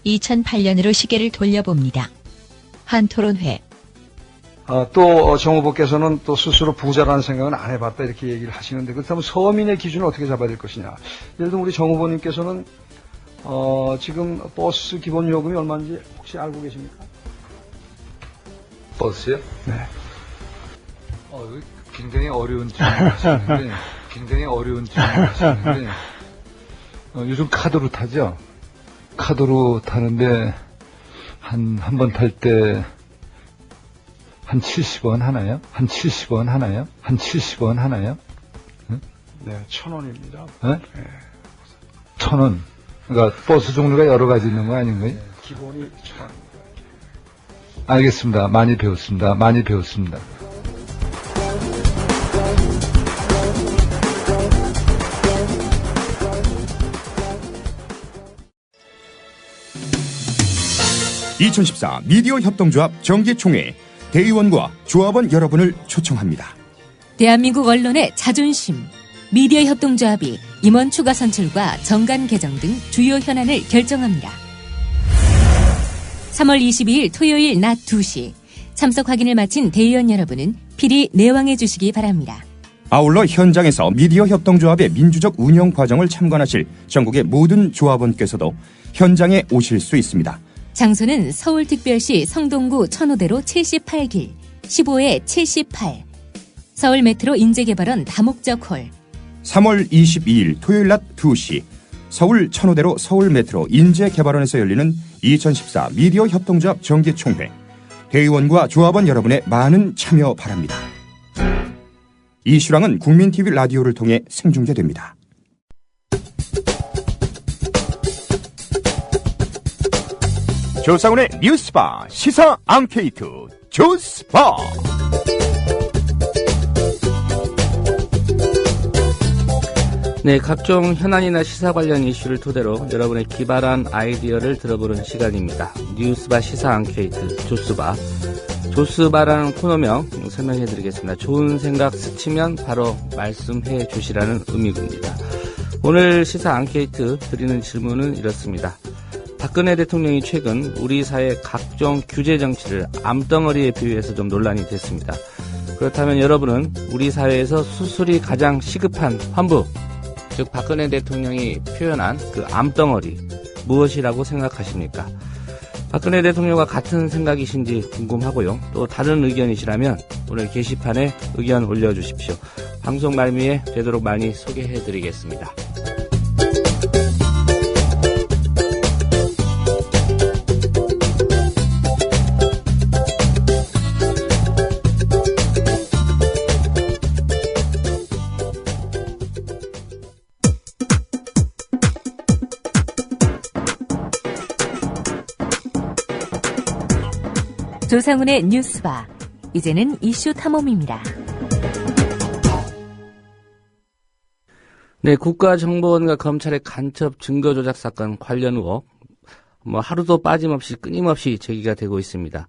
2008년으로 시계를 돌려봅니다. 한 토론회. 또 정 후보께서는 또 스스로 부자라는 생각은 안 해봤다 이렇게 얘기를 하시는데, 그렇다면 서민의 기준을 어떻게 잡아야 될 것이냐. 예를 들면 우리 정 후보님께서는 지금 버스 기본 요금이 얼마인지 혹시 알고 계십니까? 버스요? 네. 굉장히 어려운 질문을 하시는데 요즘 카드로 타죠? 카드로 타는데 한 번 탈 때 한 70원 하나요? 한 70원 하나요? 한 70원 하나요? 응? 네, 1,000원입니다. 네? 1,000원. 그러니까 버스 종류가 여러 가지 있는 거 아닌가요? 네, 기본이 1,000원입니다. 알겠습니다. 많이 배웠습니다. 많이 배웠습니다. (2014) 미디어 협동조합 정기총회 대의원과 조합원 여러분을 초청합니다. 대한민국 언론의 자존심, 미디어 협동조합이 임원 추가 선출과 정관 개정 등 주요 현안을 결정합니다. 3월 22일 토요일 낮 2시 참석 확인을 마친 대의원 여러분은 필히 내왕해 주시기 바랍니다. 아울러 현장에서 미디어 협동조합의 민주적 운영 과정을 참관하실 전국의 모든 조합원께서도 현장에 오실 수 있습니다. 장소는 서울특별시 성동구 천호대로 78길 15-78 서울 메트로 인재개발원 다목적 홀 3월 22일 토요일 낮 2시 서울 천호대로 서울 메트로 인재개발원에서 열리는 2014 미디어 협동조합 정기총회. 대의원과 조합원 여러분의 많은 참여 바랍니다. 이 실황은 국민TV 라디오를 통해 생중계됩니다. 조상훈의 뉴스바 시사 앙케이트 조스바. 네, 각종 현안이나 시사 관련 이슈를 토대로 여러분의 기발한 아이디어를 들어보는 시간입니다. 뉴스바 시사 앙케이트 조스바. 조스바라는 코너명 설명해드리겠습니다. 좋은 생각 스치면 바로 말씀해 주시라는 의미입니다. 오늘 시사 앙케이트 드리는 질문은 이렇습니다. 박근혜 대통령이 최근 우리 사회 각종 규제 정치를 암덩어리에 비유해서 좀 논란이 됐습니다. 그렇다면 여러분은 우리 사회에서 수술이 가장 시급한 환부, 즉 박근혜 대통령이 표현한 그 암덩어리 무엇이라고 생각하십니까? 박근혜 대통령과 같은 생각이신지 궁금하고요. 또 다른 의견이시라면 오늘 게시판에 의견 올려주십시오. 방송 말미에 되도록 많이 소개해드리겠습니다. 조상훈의 뉴스바. 이제는 이슈 탐험입니다. 네, 국가정보원과 검찰의 간첩 증거 조작 사건 관련 의혹, 하루도 빠짐없이 끊임없이 제기가 되고 있습니다.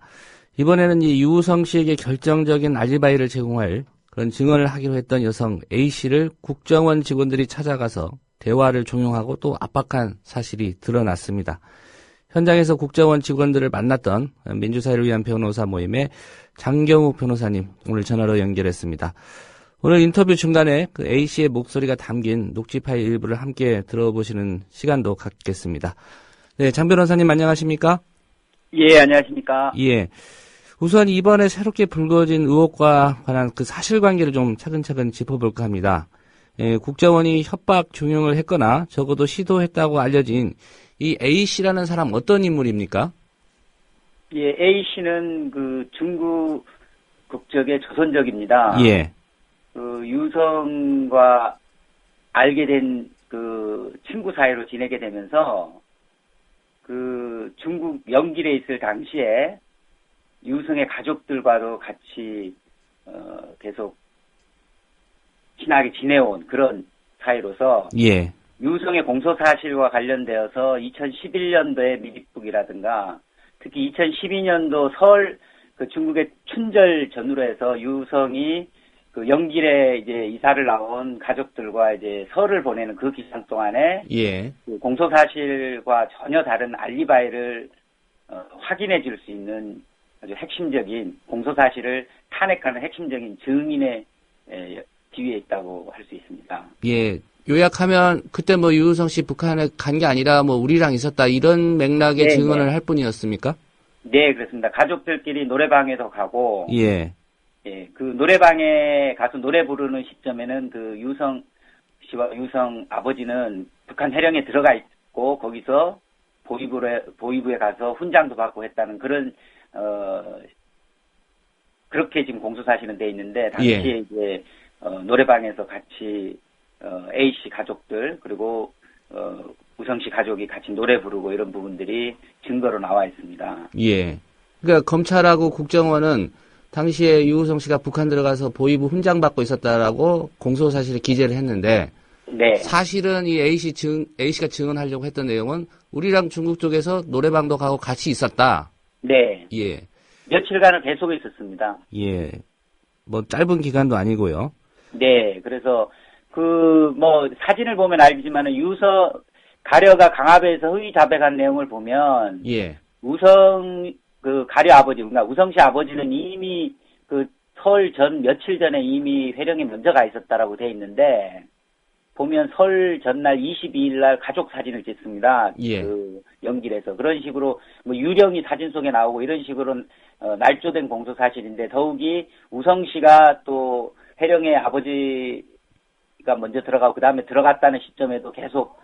이번에는 이 유우성 씨에게 결정적인 알리바이를 제공할 그런 증언을 하기로 했던 여성 A 씨를 국정원 직원들이 찾아가서 대화를 종용하고 또 압박한 사실이 드러났습니다. 현장에서 국정원 직원들을 만났던 민주사회를 위한 변호사 모임의 장경욱 변호사님 오늘 전화로 연결했습니다. 오늘 인터뷰 중간에 그 A 씨의 목소리가 담긴 녹취 파일 일부를 함께 들어보시는 시간도 갖겠습니다. 네, 장 변호사님 안녕하십니까? 예, 안녕하십니까? 예. 우선 이번에 새롭게 불거진 의혹과 관한 그 사실관계를 좀 차근차근 짚어볼까 합니다. 예, 국정원이 협박 종용을 했거나 적어도 시도했다고 알려진 이 A 씨라는 사람 어떤 인물입니까? 예, A 씨는 그 중국 국적의 조선족입니다. 예. 그 유성과 알게 된 그 친구 사이로 지내게 되면서 그 중국 영길에 있을 당시에 유성의 가족들과도 같이 계속 친하게 지내온 그런 사이로서 예. 유성의 공소 사실과 관련되어서 2011년도에 미립북이라든가 특히 2012년도 설 그 중국의 춘절 전후로 해서 유성이 그 영길에 이제 이사를 나온 가족들과 이제 설을 보내는 그 기간 동안에 예. 그 공소 사실과 전혀 다른 알리바이를 확인해 줄 수 있는 아주 핵심적인 공소 사실을 탄핵하는 핵심적인 증인의 지위에 있다고 할 수 있습니다. 예. 요약하면 그때 유우성 씨 북한에 간 게 아니라 우리랑 있었다 이런 맥락의 네, 증언을 네. 할 뿐이었습니까? 네, 그렇습니다. 가족들끼리 노래방에도 가고 예. 예, 그 노래방에 가서 노래 부르는 시점에는 그 유성 씨와 유성 아버지는 북한 해령에 들어가 있고 거기서 보위부에 가서 훈장도 받고 했다는 그런 그렇게 지금 공소사실은 돼 있는데 당시에 예. 이제 노래방에서 같이 A 씨 가족들 그리고 우성 씨 가족이 같이 노래 부르고 이런 부분들이 증거로 나와 있습니다. 예. 그러니까 검찰하고 국정원은 당시에 유우성 씨가 북한 들어가서 보위부 훈장 받고 있었다라고 공소 사실에 기재를 했는데 네. 사실은 이 A 씨가 증언하려고 했던 내용은 우리랑 중국 쪽에서 노래방도 가고 같이 있었다. 네. 예. 며칠간을 계속 있었습니다. 예. 짧은 기간도 아니고요. 네. 그래서 사진을 보면 알지만은 가려가 강압에서 허위 자백한 내용을 보면 예. 우성 그 가려 아버지, 그러니까 우성 씨 아버지는 이미 그 설 전 며칠 전에 이미 회령에 먼저 가 있었다라고 돼 있는데 보면 설 전날 22일 날 가족 사진을 찍습니다. 예. 그 영길에서 그런 식으로 유령이 사진 속에 나오고 이런 식으로 날조된 공소 사실인데 더욱이 우성 씨가 또 회령에 아버지가 먼저 들어가고 그 다음에 들어갔다는 시점에도 계속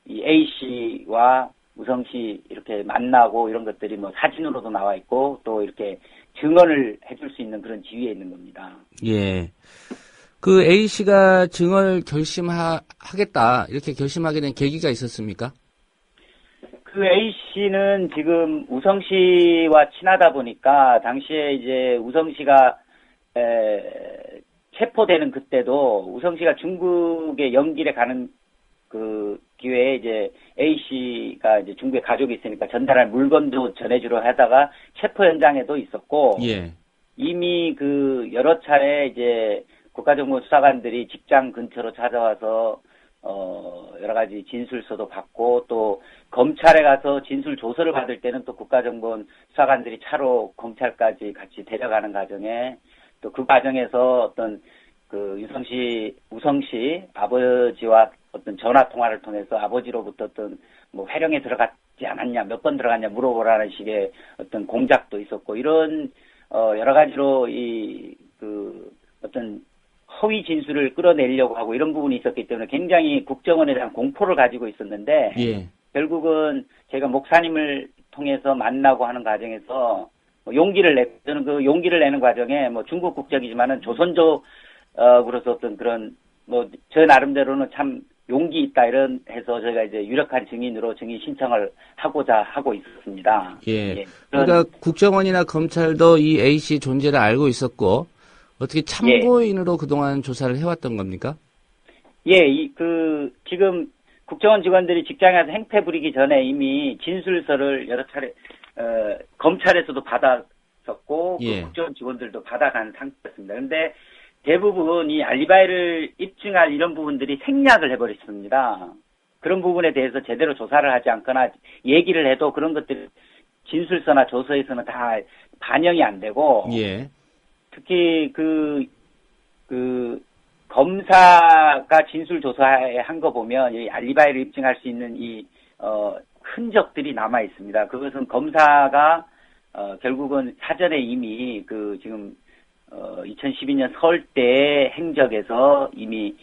이 A 씨와 우성 씨 이렇게 만나고 이런 것들이 사진으로도 나와 있고 또 이렇게 증언을 해줄 수 있는 그런 지위에 있는 겁니다. 예. 그 A 씨가 증언을 결심하겠다 이렇게 결심하게 된 계기가 있었습니까? 그 A 씨는 지금 우성 씨와 친하다 보니까 당시에 이제 우성 씨가 체포되는 그때도 우성 씨가 중국의 영길에 가는 그 기회에 이제 A 씨가 이제 중국에 가족이 있으니까 전달할 물건도 전해주려 하다가 체포 현장에도 있었고 예. 이미 그 여러 차례 이제 국가정보 수사관들이 직장 근처로 찾아와서 여러 가지 진술서도 받고 또 검찰에 가서 진술 조서를 받을 때는 또 국가정보 수사관들이 차로 검찰까지 같이 데려가는 과정에 또 그 과정에서 어떤 그 우성 씨 아버지와 어떤 전화 통화를 통해서 아버지로부터 어떤 회령에 들어갔지 않았냐, 몇 번 들어갔냐 물어보라는 식의 어떤 공작도 있었고 이런 여러 가지로 어떤 허위 진술을 끌어내려고 하고 이런 부분이 있었기 때문에 굉장히 국정원에 대한 공포를 가지고 있었는데 예. 결국은 제가 목사님을 통해서 만나고 하는 과정에서 저는 그 용기를 내는 과정에 중국 국적이지만은 조선족으로서 어떤 그런 저 나름대로는 참 용기 있다 이런 해서 저희가 이제 유력한 증인으로 증인 신청을 하고자 하고 있었습니다. 예. 그러니까 국정원이나 검찰도 이 A씨 존재를 알고 있었고 어떻게 참고인으로 그동안 조사를 해왔던 겁니까? 예, 지금 국정원 직원들이 직장에서 행패 부리기 전에 이미 진술서를 여러 차례 검찰에서도 받았었고 예. 국정원 직원들도 받아간 상태였습니다. 그런데 대부분 이 알리바이를 입증할 이런 부분들이 생략을 해버렸습니다. 그런 부분에 대해서 제대로 조사를 하지 않거나 얘기를 해도 그런 것들이 진술서나 조서에서는 다 반영이 안 되고 예. 특히 검사가 진술 조사에 한 거 보면 이 알리바이를 입증할 수 있는 흔적들이 남아 있습니다. 그것은 검사가 결국은 사전에 이미 지금 2012년 서울대 행적에서 이미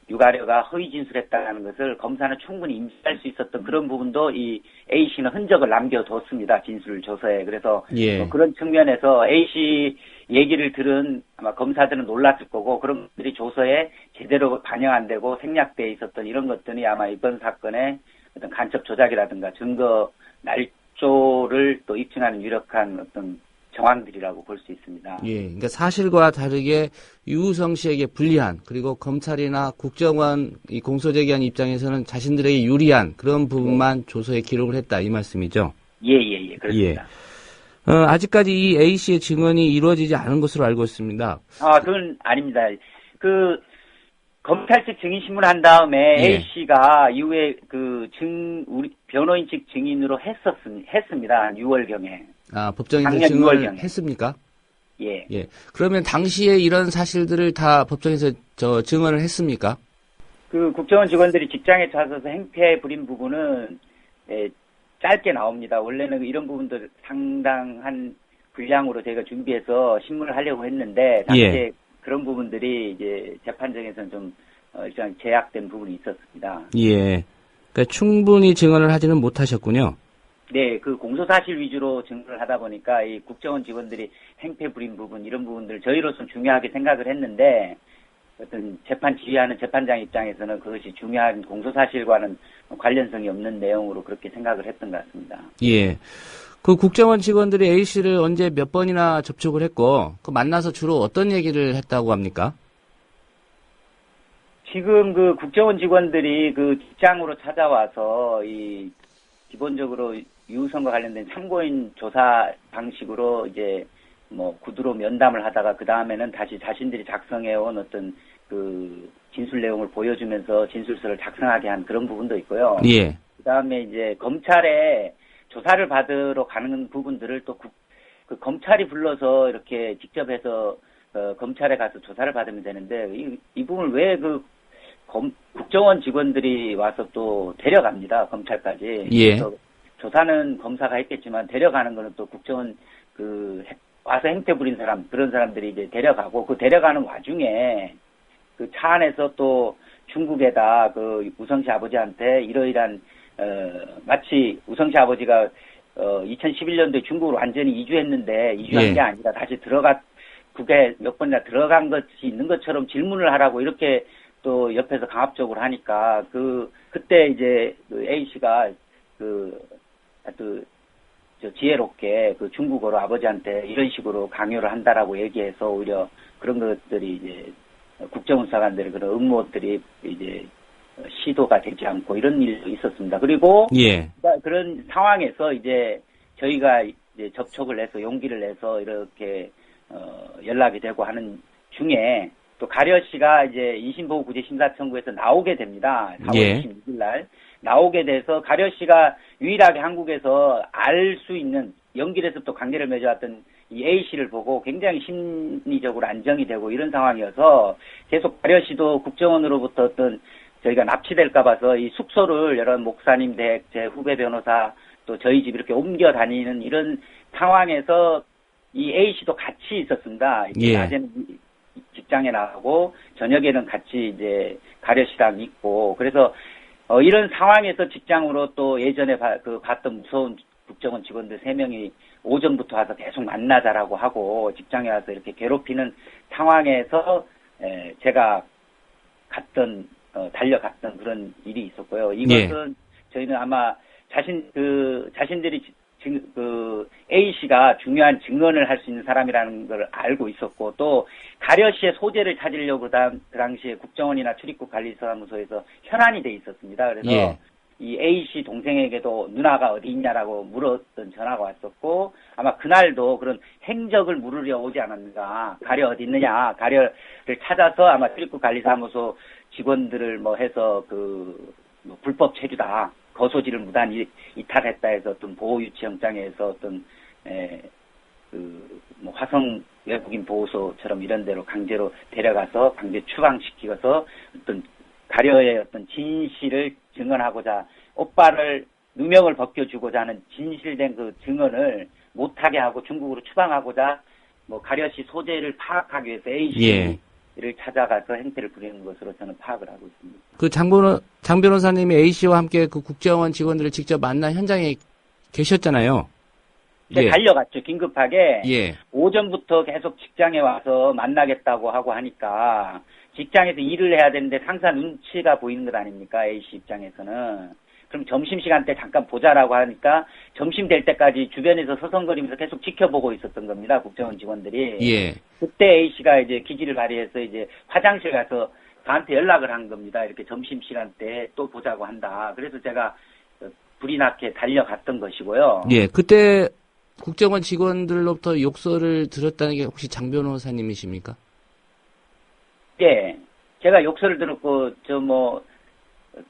유가려가 허위 진술했다는 것을 검사는 충분히 인지할 수 있었던 그런 부분도 이 A씨는 흔적을 남겨뒀습니다. 진술 조서에. 그래서 예. 그런 측면에서 A씨 얘기를 들은 아마 검사들은 놀랐을 거고 그런 것들이 조서에 제대로 반영 안 되고 생략되어 있었던 이런 것들이 아마 이번 사건의 어떤 간첩 조작이라든가 증거 날조를 또 입증하는 유력한 어떤 정황들이라고 볼 수 있습니다. 예, 그러니까 사실과 다르게 유우성 씨에게 불리한 그리고 검찰이나 국정원 이 공소제기한 입장에서는 자신들에게 유리한 그런 부분만 조서에 기록을 했다 이 말씀이죠? 예, 그렇습니다. 예. 아직까지 이 A 씨의 증언이 이루어지지 않은 것으로 알고 있습니다. 그건 아닙니다. 검찰 측 증인 신문을 한 다음에 예. A 씨가 이후에 우리 변호인 측 증인으로 했습니다. 한 6월경에. 법정에서 작년 증언을 6월경에. 했습니까? 예. 예. 그러면 당시에 이런 사실들을 다 법정에서 증언을 했습니까? 국정원 직원들이 직장에 찾아서 행패 부린 부분은 짧게 나옵니다. 원래는 이런 부분들 상당한 분량으로 저희가 준비해서 신문을 하려고 했는데 당시에 그런 부분들이 이제 재판정에서는 좀 일단 제약된 부분이 있었습니다. 예. 그러니까 충분히 증언을 하지는 못하셨군요. 네, 공소사실 위주로 증언을 하다 보니까 이 국정원 직원들이 행패 부린 부분 이런 부분들 저희로서는 중요하게 생각을 했는데 어떤 재판 지휘하는 재판장 입장에서는 그것이 중요한 공소사실과는 관련성이 없는 내용으로 그렇게 생각을 했던 것 같습니다. 예. 국정원 직원들이 A 씨를 언제 몇 번이나 접촉을 했고 만나서 주로 어떤 얘기를 했다고 합니까? 지금 국정원 직원들이 직장으로 찾아와서 기본적으로 유우성과 관련된 참고인 조사 방식으로 이제 구두로 면담을 하다가 그 다음에는 다시 자신들이 작성해온 어떤 진술 내용을 보여주면서 진술서를 작성하게 한 그런 부분도 있고요. 예. 그 다음에 이제 검찰에 조사를 받으러 가는 부분들을 또 검찰이 불러서 이렇게 직접 해서 검찰에 가서 조사를 받으면 되는데 이 부분을 왜 국정원 직원들이 와서 또 데려갑니다. 검찰까지. 예. 그래서 조사는 검사가 했겠지만 데려가는 거는 또 국정원 와서 행패 부린 사람 그런 사람들이 이제 데려가고 데려가는 와중에 차 안에서 또 중국에다 우성 씨 아버지한테 이러이러한 마치 우성 씨 아버지가 2011년도에 중국으로 완전히 이주했는데 이주한 게 아니라 다시 국에 몇 번이나 들어간 것이 있는 것처럼 질문을 하라고 이렇게 또 옆에서 강압적으로 하니까 그때 이제 A 씨가 지혜롭게 중국어로 아버지한테 이런 식으로 강요를 한다라고 얘기해서 오히려 그런 것들이 이제 국정원 수사관들의 그런 음모들이 이제 시도가 되지 않고 이런 일도 있었습니다. 그리고 그런 상황에서 이제 저희가 이제 접촉을 해서 용기를 내서 이렇게 연락이 되고 하는 중에 또 가려 씨가 이제 인신보호구제 심사청구에서 나오게 됩니다. 4월 26일 날 나오게 돼서 가려 씨가 유일하게 한국에서 알 수 있는 연길에서 또 관계를 맺어왔던 이 A 씨를 보고 굉장히 심리적으로 안정이 되고 이런 상황이어서 계속 가려 씨도 국정원으로부터 어떤 저희가 납치될까 봐서 이 숙소를 여러 목사님 댁, 제 후배 변호사 또 저희 집 이렇게 옮겨 다니는 이런 상황에서 이 A 씨도 같이 있었습니다. 낮에는 직장에 나가고 저녁에는 같이 이제 가려 씨랑 있고 그래서 이런 상황에서 직장으로 또 예전에 봤던 무서운 국정원 직원들 3명이 오전부터 와서 계속 만나자라고 하고 직장에 와서 이렇게 괴롭히는 상황에서 제가 갔던 달려갔던 그런 일이 있었고요. 이것은 저희는 아마 자신들이 A 씨가 중요한 증언을 할 수 있는 사람이라는 걸 알고 있었고, 또 가려 씨의 소재를 찾으려고 그 당시에 국정원이나 출입국 관리사무소에서 현안이 돼 있었습니다. 그래서 이 A 씨 동생에게도 누나가 어디 있냐라고 물었던 전화가 왔었고, 아마 그날도 그런 행적을 물으려 오지 않았는가, 가려 어디 있느냐, 가려를 찾아서 아마 출입국 관리사무소 직원들을 해서 불법 체류다, 거소지를 무단 이탈했다 해서 어떤 보호유치영장에서 어떤 화성 외국인 보호소처럼 이런 데로 강제로 데려가서 강제 추방시키고서 어떤 가려의 어떤 진실을 증언하고자, 오빠를 누명을 벗겨주고자 하는 진실된 그 증언을 못하게 하고 중국으로 추방하고자 가려 씨 소재를 파악하기 위해서 A 씨를 찾아가서 행태를 부리는 것으로 저는 파악을 하고 있습니다. 그 장 변호사님이 A 씨와 함께 그 국정원 직원들을 직접 만나 현장에 계셨잖아요. 네, 달려갔죠. 긴급하게. 오전부터 계속 직장에 와서 만나겠다고 하고 하니까 직장에서 일을 해야 되는데 상사 눈치가 보이는 것 아닙니까? A씨 입장에서는. 그럼 점심시간 때 잠깐 보자라고 하니까 점심 될 때까지 주변에서 서성거리면서 계속 지켜보고 있었던 겁니다. 국정원 직원들이. 그때 A씨가 이제 기지를 발휘해서 이제 화장실 가서 저한테 연락을 한 겁니다. 이렇게 점심시간 때 또 보자고 한다. 그래서 제가 불이 나게 달려갔던 것이고요. 그때 국정원 직원들로부터 욕설을 들었다는 게 혹시 장 변호사님이십니까? 제가 욕설을 들었고,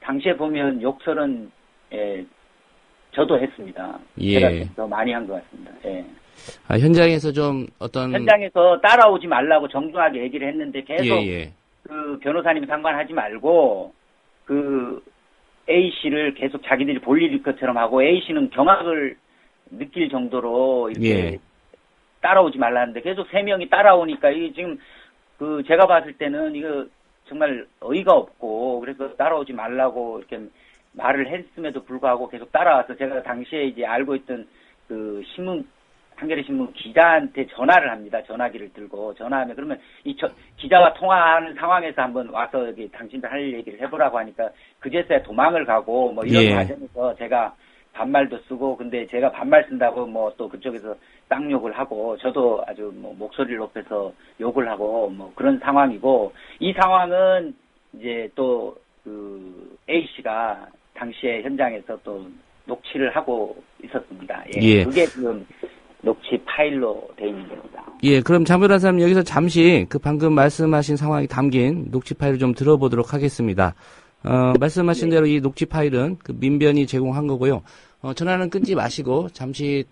당시에 보면 욕설은, 저도 했습니다. 제가 더 많이 한 것 같습니다. 현장에서 좀 현장에서 따라오지 말라고 정중하게 얘기를 했는데 계속 그 변호사님 상관하지 말고, A씨를 계속 자기들이 볼 일일 것처럼 하고, A씨는 경악을 느낄 정도로 이렇게 따라오지 말라는데 계속 3명이 따라오니까 이게 지금 제가 봤을 때는 이거 정말 어이가 없고, 그래서 따라오지 말라고 이렇게 말을 했음에도 불구하고 계속 따라와서 제가 당시에 이제 알고 있던 한겨레 신문 기자한테 전화를 합니다. 전화기를 들고 전화하면, 그러면 기자와 통화하는 상황에서 한번 와서 여기 당신들 할 얘기를 해보라고 하니까 그제서야 도망을 가고 이런 과정에서 제가 반말도 쓰고, 근데 제가 반말 쓴다고 또 그쪽에서 쌍욕을 하고, 저도 아주 목소리를 높여서 욕을 하고 그런 상황이고, 이 상황은 이제 또 A씨가 당시에 현장에서 또 녹취를 하고 있었습니다. 그게 지금 녹취 파일로 돼 있는 겁니다. 그럼 장 변호사님 여기서 잠시 방금 말씀하신 상황이 담긴 녹취 파일을 좀 들어보도록 하겠습니다. 말씀하신 대로 이 녹취 파일은 민변이 제공한 거고요. 전화는 끊지 마시고 잠시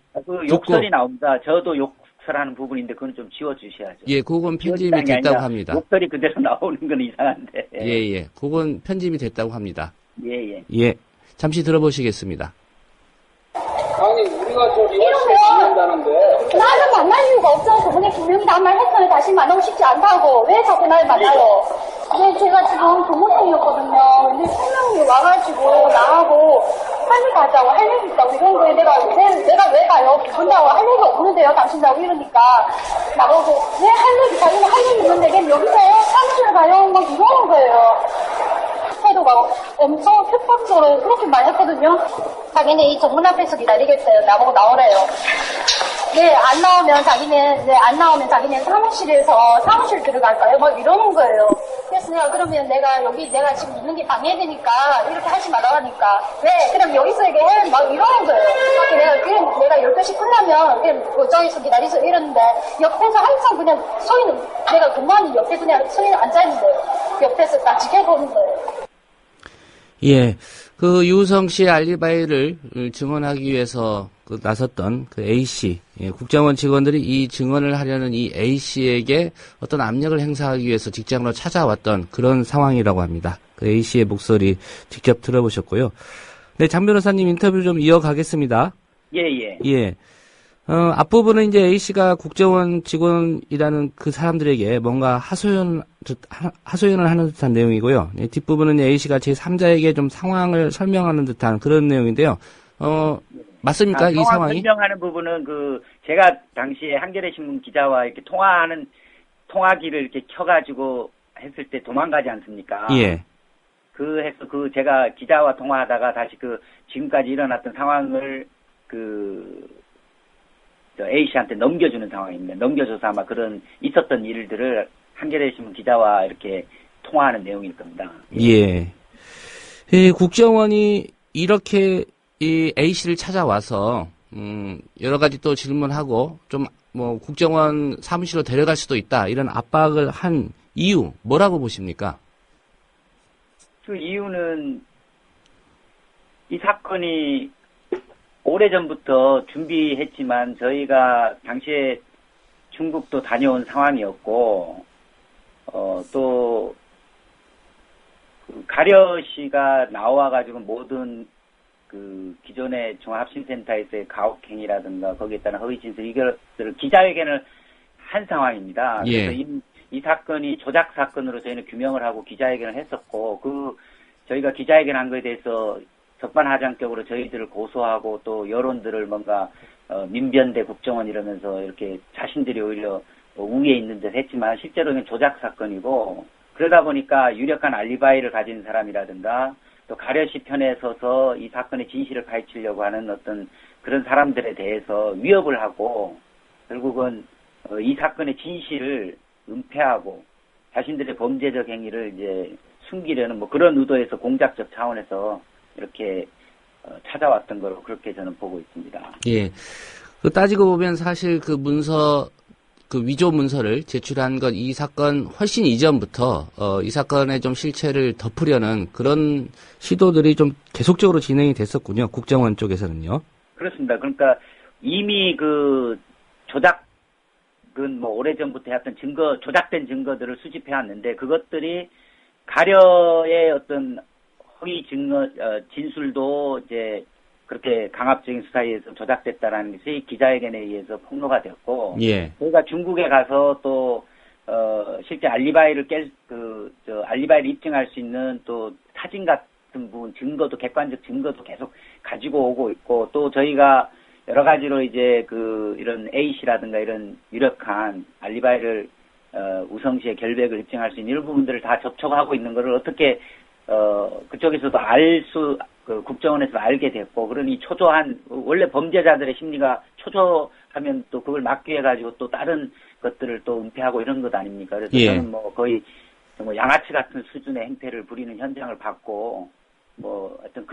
욕설이 나옵니다. 저도 욕설하는 부분인데 그건 좀 지워주셔야죠. 그건 편집이 됐다고 합니다. 욕설이 그대로 나오는 건 이상한데. 그건 편집이 됐다고 합니다. 잠시 들어보시겠습니다. 아니, 우리가 저 리허설 진행한다는데. 나는 만날 이유가 없어서 그분이 분명히 다음 말 했어요. 다시 만나고 싶지 않다고. 왜 자꾸 날 만나요? 근데 제가 지금 부모님이었거든요. 근데 3명이 와가지고 나하고 빨리 가자고 할 얘기 있다고 이런 거에 내가 왜 가요? 부분다고 할 얘기 없는데요. 당신하고 이러니까 나보고 왜 할 얘기, 자기는 할 얘기 있는데 걔 여기서 사무실 가요? 이러는 거예요. 태도가 엄청 협박적으로 그렇게 많이 했거든요. 자기는 이 정문 앞에서 기다리겠어요. 나보고 나오래요. 안 나오면 자기는 사무실에서 사무실 들어갈까요? 이러는 거예요. 그래서 그러면 내가 지금 있는 게 방해되니까 이렇게 하지 말라니까. 왜? 그럼 여기서 얘기해? 이러는 거예요. 내가 12시 끝나면 그냥 저기서 기다리서 이러는데 옆에서 항상 그냥 내가 근무하는 옆에 그냥 서인 앉아있는 거예요. 옆에서 딱 지켜보는 거예요. 유우성 씨의 알리바이를 증언하기 위해서 나섰던 A씨, 국정원 직원들이 이 증언을 하려는 이 A씨에게 어떤 압력을 행사하기 위해서 직장으로 찾아왔던 그런 상황이라고 합니다. A씨의 목소리 직접 들어보셨고요. 장 변호사님 인터뷰 좀 이어가겠습니다. 앞부분은 이제 A씨가 국정원 직원이라는 그 사람들에게 뭔가 하소연을 하는 듯한 내용이고요. 뒷부분은 A씨가 제3자에게 좀 상황을 설명하는 듯한 그런 내용인데요. 맞습니까? 이 상황이? 설명하는 부분은 제가 당시에 한겨레 신문 기자와 이렇게 통화기를 이렇게 켜가지고 했을 때 도망가지 않습니까? 해서 제가 기자와 통화하다가 다시 지금까지 일어났던 상황을 A씨한테 넘겨주는 상황입니다. 넘겨줘서 아마 있었던 일들을 한겨레신문 기자와 이렇게 통화하는 내용일 겁니다. 예. 국정원이 이렇게 이 A씨를 찾아와서, 여러 가지 또 질문하고, 국정원 사무실로 데려갈 수도 있다, 이런 압박을 한 이유, 뭐라고 보십니까? 그 이유는, 이 사건이 오래전부터 준비했지만, 저희가 당시에 중국도 다녀온 상황이었고, 또, 가려 씨가 나와가지고 모든 기존의 종합심센터에서의 가혹행위라든가 거기에 따른 허위진술 이것들을 기자회견을 한 상황입니다. 예. 그래서 이 사건이 조작 사건으로 저희는 규명을 하고 기자회견을 했었고 저희가 기자회견한 거에 대해서 적반하장격으로 저희들을 고소하고 또 여론들을 뭔가 민변대 국정원 이러면서 이렇게 자신들이 오히려 우위에 있는 듯 했지만 실제로는 조작 사건이고 그러다 보니까 유력한 알리바이를 가진 사람이라든가 또 가려시 편에 서서 이 사건의 진실을 파헤치려고 하는 어떤 그런 사람들에 대해서 위협을 하고 결국은 이 사건의 진실을 은폐하고 자신들의 범죄적 행위를 이제 숨기려는 그런 의도에서 공작적 차원에서 이렇게 찾아왔던 거로 그렇게 저는 보고 있습니다. 예. 따지고 보면 사실 위조 문서를 제출한 건 이 사건 훨씬 이전부터 이 사건의 좀 실체를 덮으려는 그런 시도들이 좀 계속적으로 진행이 됐었군요. 국정원 쪽에서는요. 그렇습니다. 그러니까 이미 조작은 오래전부터 했던 조작된 증거들을 수집해 왔는데 그것들이 가려의 어떤 허위 진술도 이제 그렇게 강압적인 수사에 의해서 조작됐다라는 것이 기자회견에 의해서 폭로가 됐고, 예. 저희가 중국에 가서 또, 실제 알리바이를 알리바이를 입증할 수 있는 또 사진 같은 부분, 객관적 증거도 계속 가지고 오고 있고, 또 저희가 여러 가지로 이제 이런 A씨라든가 이런 유력한 알리바이를, 우성시의 결백을 입증할 수 있는 이런 부분들을 다 접촉하고 있는 것을 어떻게, 그쪽에서도 국정원에서 알게 됐고, 그러니 원래 범죄자들의 심리가 초조하면 또 그걸 막기 해가지고 또 다른 것들을 또 은폐하고 이런 것 아닙니까? 그래서 예. 저는 거의 양아치 같은 수준의 행태를 부리는 현장을 봤고, 하여튼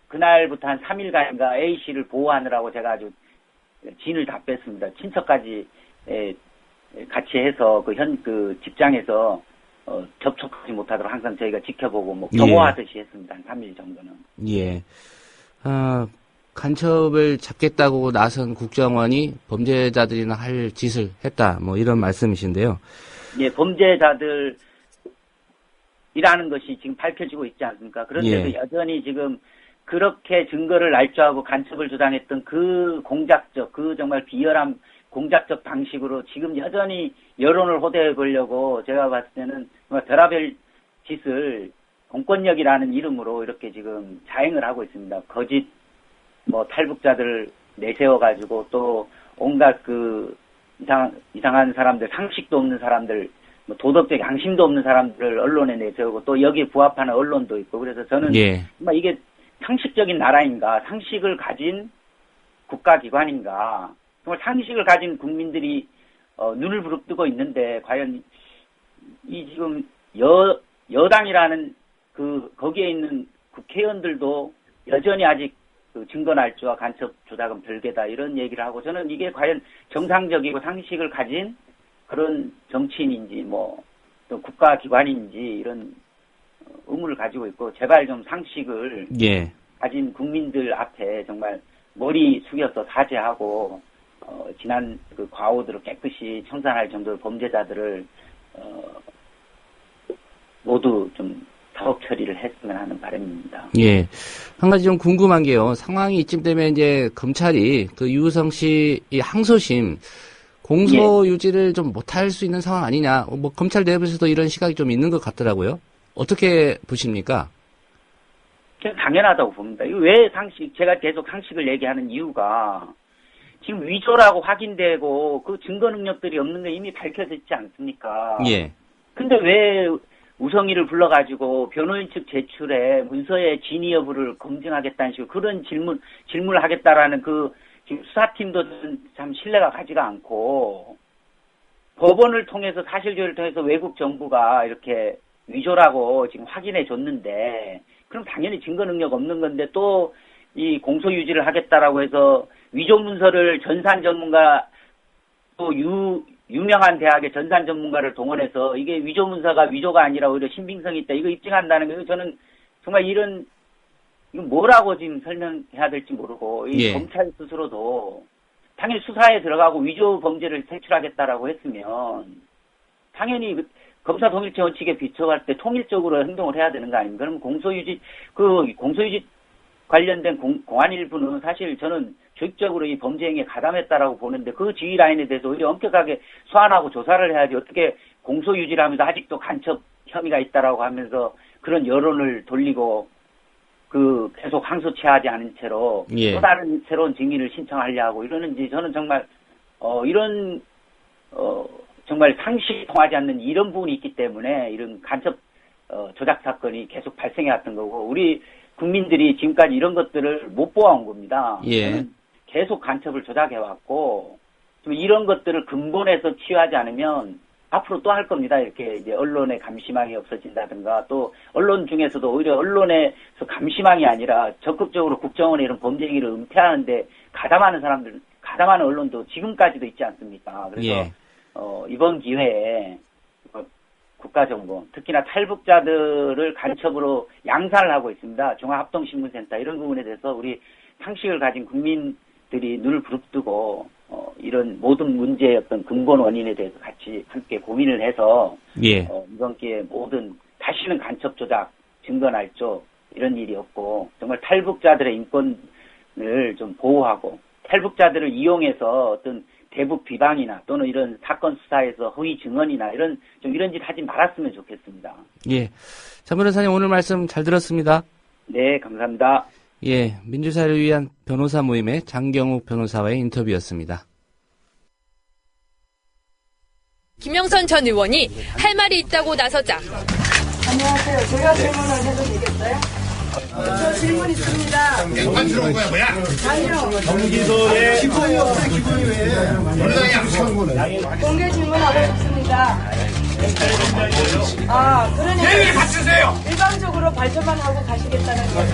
그날부터 한 3일간인가 A씨를 보호하느라고 제가 아주 진을 다 뺐습니다. 친척까지 같이 해서 직장에서 접촉하지 못하도록 항상 저희가 지켜보고 경호하듯이 했습니다. 한 3일 정도는. 예. 간첩을 잡겠다고 나선 국정원이 범죄자들이나 할 짓을 했다. 이런 말씀이신데요. 예, 범죄자들이라는 것이 지금 밝혀지고 있지 않습니까? 그런데도 예. 여전히 지금 그렇게 증거를 날조하고 간첩을 주장했던 정말 비열한 공작적 방식으로 지금 여전히 여론을 호대해 보려고 제가 봤을 때는 별하별 짓을 공권력이라는 이름으로 이렇게 지금 자행을 하고 있습니다. 거짓 탈북자들을 내세워가지고 또 온갖 이상한 사람들, 상식도 없는 사람들, 도덕적 양심도 없는 사람들을 언론에 내세우고 또 여기에 부합하는 언론도 있고 그래서 저는 예. 이게 상식적인 나라인가, 상식을 가진 국가기관인가, 정말 상식을 가진 국민들이 눈을 부릅뜨고 있는데 과연 이 지금 여당이라는 거기에 있는 국회의원들도 여전히 아직 증거 날조와 간첩 조작은 별개다 이런 얘기를 하고 저는 이게 과연 정상적이고 상식을 가진 그런 정치인인지 또 국가기관인지 이런 의문을 가지고 있고 제발 좀 상식을 예. 가진 국민들 앞에 정말 머리 숙여서 사죄하고 지난 과오들을 깨끗이 청산할 정도의 범죄자들을 모두 좀 사법 처리를 했으면 하는 바람입니다. 예. 한 가지 좀 궁금한 게요. 상황이 이쯤 되면 이제 검찰이 유우성 씨 이 항소심 공소 유지를 좀 못할 수 있는 상황 아니냐. 검찰 내부에서도 이런 시각이 좀 있는 것 같더라고요. 어떻게 보십니까? 당연하다고 봅니다. 왜 제가 계속 상식을 얘기하는 이유가 지금 위조라고 확인되고 그 증거 능력들이 없는 게 이미 밝혀져 있지 않습니까? 예. 근데 왜 우성이를 불러가지고 변호인 측 제출에 문서의 진위 여부를 검증하겠다는 식으로 그런 질문을 하겠다라는 지금 수사팀도 참 신뢰가 가지가 않고 법원을 통해서 사실조회를 통해서 외국 정부가 이렇게 위조라고 지금 확인해 줬는데 그럼 당연히 증거 능력 없는 건데 또 이 공소 유지를 하겠다라고 해서 위조 문서를 전산 전문가 또 유명한 대학의 전산 전문가를 동원해서 이게 위조 문서가 위조가 아니라 오히려 신빙성이 있다 이거 입증한다는 거 저는 정말 이건 뭐라고 지금 설명해야 될지 모르고 이 검찰 스스로도 당연히 수사에 들어가고 위조 범죄를 색출하겠다라고 했으면 당연히 검사 동일체 원칙에 비춰갈 때 통일적으로 행동을 해야 되는 거 아닙니까? 그럼 공소유지 관련된 공안 일부는 사실 저는 조직적으로 이 범죄 행위에 가담했다라고 보는데 그 지휘 라인에 대해서 오히려 엄격하게 소환하고 조사를 해야지 어떻게 공소유지를 하면서 아직도 간첩 혐의가 있다라고 하면서 그런 여론을 돌리고 계속 항소 취하지 않은 채로 또 다른 새로운 증인을 신청하려 하고 이러는지 저는 정말 정말 상식이 통하지 않는 이런 부분이 있기 때문에 이런 간첩 조작 사건이 계속 발생해왔던 거고 우리 국민들이 지금까지 이런 것들을 못 보아온 겁니다. 계속 간첩을 조작해왔고 좀 이런 것들을 근본에서 치유하지 않으면 앞으로 또 할 겁니다. 이렇게 이제 언론의 감시망이 없어진다든가 또 언론 중에서도 오히려 언론에서 감시망이 아니라 적극적으로 국정원의 이런 범죄 행위를 은폐하는데 가담하는 언론도 지금까지도 있지 않습니까? 그래서 이번 기회에 국가정보, 특히나 탈북자들을 간첩으로 양산을 하고 있습니다. 중앙합동신문센터 이런 부분에 대해서 우리 상식을 가진 국민들이 눈을 부릅뜨고 이런 모든 문제의 어떤 근본 원인에 대해서 같이 함께 고민을 해서 이번 기회에 모든 다시는 간첩 조작, 증거 날조 이런 일이 없고 정말 탈북자들의 인권을 좀 보호하고 탈북자들을 이용해서 어떤 대북 비방이나 또는 이런 사건 수사에서 허위 증언이나 이런 짓 하지 말았으면 좋겠습니다. 장 변호사님 오늘 말씀 잘 들었습니다. 네, 감사합니다. 민주사회를 위한 변호사 모임의 장경욱 변호사와의 인터뷰였습니다. 김영선 전 의원이 할 말이 있다고 나서자. 안녕하세요. 제가 질문을 해도 되겠어요? 저 질문 있습니다. 안 들어온 거야, 뭐야? 아니요. 경기도에 기본이 없어요, 기본이 왜? 원래 양식한 거는. 공개 질문하고 싶습니다. 그러니까. 얘기 갖추세요! 일방적으로 발표만 하고 가시겠다는 거죠.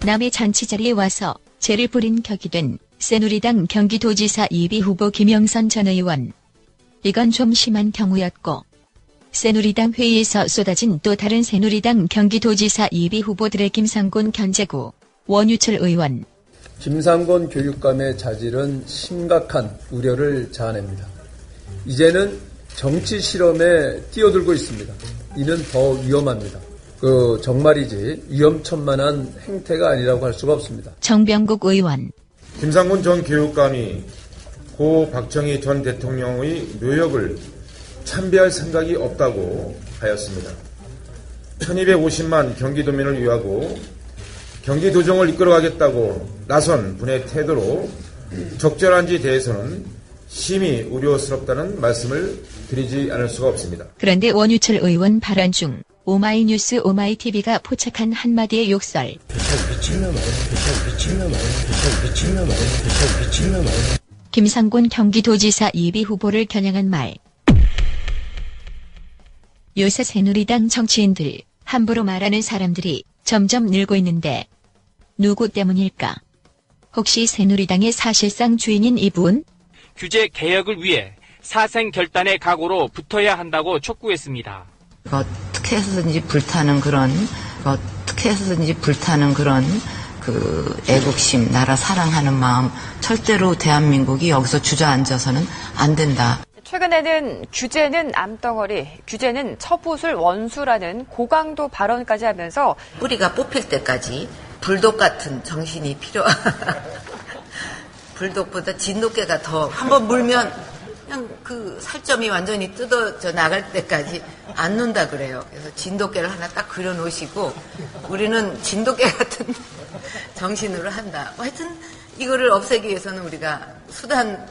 남의 잔치 자리에 와서 죄를 부린 격이 된 새누리당 경기도지사 2비 후보 김영선 전 의원. 이건 좀 심한 경우였고 새누리당 회의에서 쏟아진 또 다른 새누리당 경기도지사 2비 후보들의 김상곤 견제구, 원유철 의원. 김상곤 교육감의 자질은 심각한 우려를 자아냅니다. 이제는 정치 실험에 뛰어들고 있습니다. 이는 더 위험합니다. 정말이지 위험천만한 행태가 아니라고 할 수가 없습니다. 정병국 의원. 김상곤 전 교육감이 고 박정희 전 대통령의 묘역을 참배할 생각이 없다고 하였습니다. 1250만 경기도민을 위하고 경기도정을 이끌어가겠다고 나선 분의 태도로 적절한지에 대해서는 심히 우려스럽다는 말씀을 드리지 않을 수가 없습니다. 그런데 원유철 의원 발언 중 오마이뉴스 오마이TV가 포착한 한마디의 욕설. 김상곤 경기도지사 2비 후보를 겨냥한 말. 요새 새누리당 정치인들, 함부로 말하는 사람들이 점점 늘고 있는데 누구 때문일까? 혹시 새누리당의 사실상 주인인 이분? 규제 개혁을 위해 사생 결단의 각오로 붙어야 한다고 촉구했습니다. 어떻게 해서든지 불타는 그런 애국심, 나라 사랑하는 마음, 절대로 대한민국이 여기서 주저앉아서는 안 된다. 최근에는 규제는 암덩어리, 규제는 처붓을 원수라는 고강도 발언까지 하면서 뿌리가 뽑힐 때까지 불독 같은 정신이 불독보다 진돗개가 더 한번 물면 그냥 그 살점이 완전히 뜯어져 나갈 때까지 안 논다 그래요. 그래서 진돗개를 하나 딱 그려놓으시고 우리는 진돗개 같은 정신으로 한다. 하여튼 이거를 없애기 위해서는 우리가 수단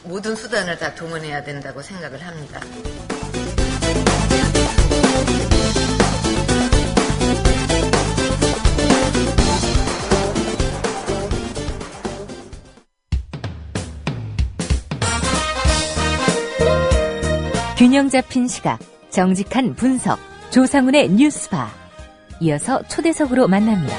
모든 수단을 다 동원해야 된다고 생각을 합니다. 균형 잡힌 시각, 정직한 분석, 조상훈의 뉴스바. 이어서 초대석으로 만납니다.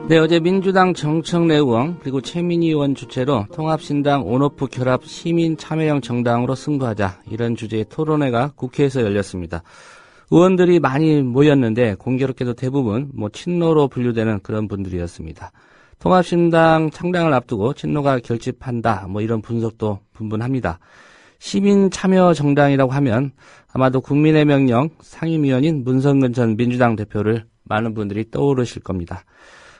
네, 어제 민주당 정청래 의원 그리고 최민희 의원 주최로 통합신당 온오프 결합 시민 참여형 정당으로 승부하자, 이런 주제의 토론회가 국회에서 열렸습니다. 의원들이 많이 모였는데 공교롭게도 대부분 친노로 분류되는 그런 분들이었습니다. 통합신당 창당을 앞두고 친노가 결집한다, 이런 분석도 분분합니다. 시민 참여 정당이라고 하면 아마도 국민의 명령 상임위원인 문성근 전 민주당 대표를 많은 분들이 떠오르실 겁니다.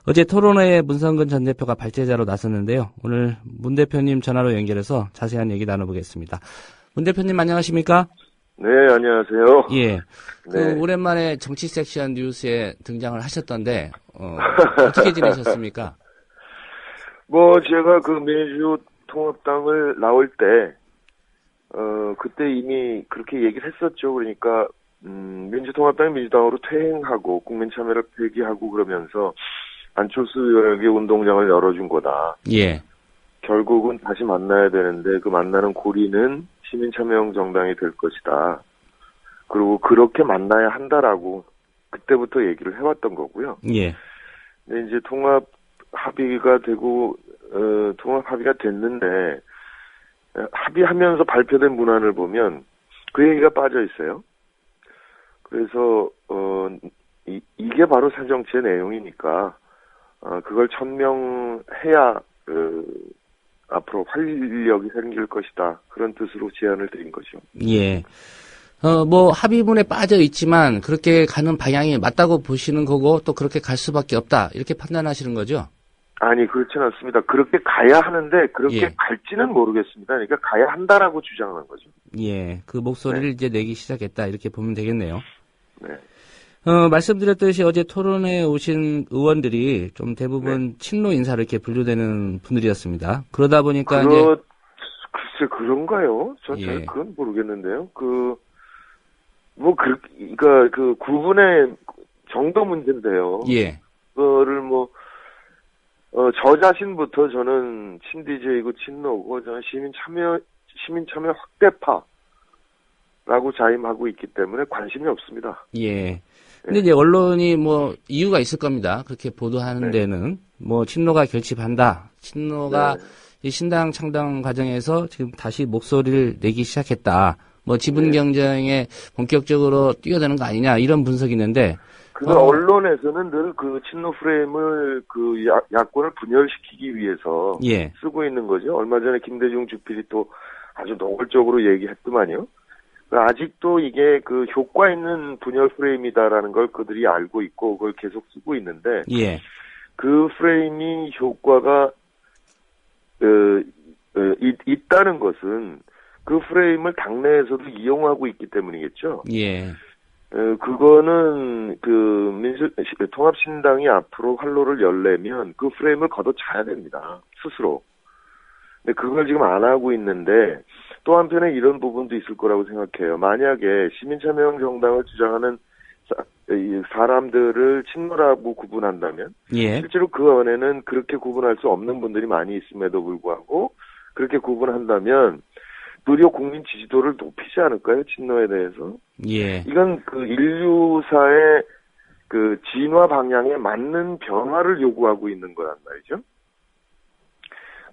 어제 토론회에 문성근 전 대표가 발제자로 나섰는데요. 오늘 문 대표님 전화로 연결해서 자세한 얘기 나눠보겠습니다. 문 대표님 안녕하십니까? 네, 안녕하세요. 예. 네. 오랜만에 정치 섹시한 뉴스에 등장을 하셨던데, 어떻게 지내셨습니까? 제가 그 민주통합당을 나올 때, 그때 이미 그렇게 얘기를 했었죠. 그러니까, 민주통합당이 민주당으로 퇴행하고 국민참여를 폐기하고 그러면서 안철수 의원에게 운동장을 열어준 거다. 예. 결국은 다시 만나야 되는데 그 만나는 고리는 시민참여형 정당이 될 것이다. 그리고 그렇게 만나야 한다라고 그때부터 얘기를 해왔던 거고요. 예. 근데 이제 통합 합의가 되고 통합 합의가 됐는데 합의하면서 발표된 문안을 보면 그 얘기가 빠져 있어요. 그래서 이게 바로 새정치의 내용이니까 그걸 천명해야 앞으로 활력이 생길 것이다. 그런 뜻으로 제안을 드린 거죠. 예. 합의문에 빠져 있지만 그렇게 가는 방향이 맞다고 보시는 거고 또 그렇게 갈 수밖에 없다, 이렇게 판단하시는 거죠? 아니, 그렇지는 않습니다. 그렇게 가야 하는데 그렇게 갈지는 모르겠습니다. 그러니까 가야 한다라고 주장하는 거죠. 예. 그 목소리를 이제 내기 시작했다, 이렇게 보면 되겠네요. 네. 말씀드렸듯이 어제 토론회에 오신 의원들이 좀 대부분 친노 인사로 이렇게 분류되는 분들이었습니다. 그러다 보니까 글쎄, 그런가요? 잘 그건 모르겠는데요. 그러니까 그 구분의 정도 문제인데요. 예. 그거를 저 자신부터 저는 친DJ고 친노고 저는 시민 참여 확대파라고 자임하고 있기 때문에 관심이 없습니다. 예. 근데 이제 언론이 이유가 있을 겁니다. 그렇게 보도하는 데는 친노가 결집한다, 친노가 이 신당 창당 과정에서 지금 다시 목소리를 내기 시작했다, 지분 경쟁에 본격적으로 뛰어드는 거 아니냐, 이런 분석이 있는데, 언론에서는 늘 그 친노 프레임을 그 야권을 분열시키기 위해서 쓰고 있는 거죠. 얼마 전에 김대중 주필이 또 아주 노골적으로 얘기했더만요. 아직도 이게 그 효과 있는 분열 프레임이다라는 걸 그들이 알고 있고 그걸 계속 쓰고 있는데, 그 프레임이 효과가 있다는 것은 그 프레임을 당내에서도 이용하고 있기 때문이겠죠. 예. 그거는 통합신당이 앞으로 활로를 열려면 그 프레임을 걷어차야 됩니다, 스스로. 근데 그걸 지금 안 하고 있는데, 또 한편에 이런 부분도 있을 거라고 생각해요. 만약에 시민참여형 정당을 주장하는 사람들을 친노라고 구분한다면, 실제로 그 안에는 그렇게 구분할 수 없는 분들이 많이 있음에도 불구하고 그렇게 구분한다면 도리어 국민 지지도를 높이지 않을까요? 친노에 대해서. 이건 그 인류사의 그 진화 방향에 맞는 변화를 요구하고 있는 거란 말이죠.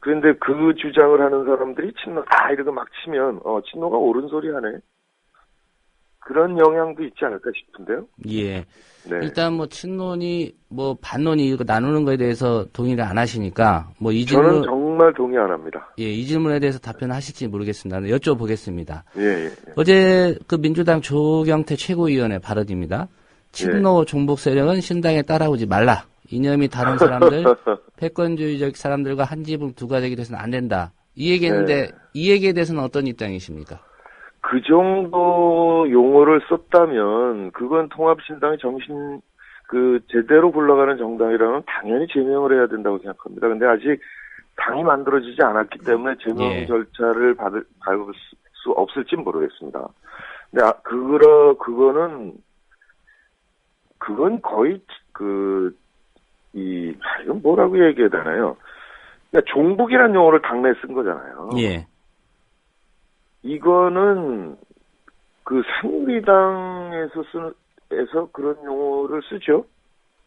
그런데 그 주장을 하는 사람들이 친노다 이러고 막 치면 친노가 옳은 소리 하네, 그런 영향도 있지 않을까 싶은데요. 예. 네. 일단 친노니 반론이 나누는 거에 대해서 동의를 안 하시니까 이 질문, 저는 정말 동의 안 합니다. 예, 이 질문에 대해서 답변하실지 모르겠습니다. 여쭤보겠습니다. 예. 어제 그 민주당 조경태 최고위원의 발언입니다. 친노 종북 세력은 신당에 따라오지 말라. 이념이 다른 사람들, 패권주의적 사람들과 한 지붕 두 가닥이 돼서는 안 된다, 이 얘기했는데, 이 얘기에 대해서는 어떤 입장이십니까? 그 정도 용어를 썼다면 그건 통합신당의 제대로 굴러가는 정당이라면 당연히 제명을 해야 된다고 생각합니다. 근데 아직 당이 만들어지지 않았기 때문에 제명 절차를 밟을 수 없을지 모르겠습니다. 근데 그건 거의 이건 뭐라고 얘기해야 되나요? 그러니까 종북이라는 용어를 당내에 쓴 거잖아요. 예. 이거는 새누리당에서 그런 용어를 쓰죠.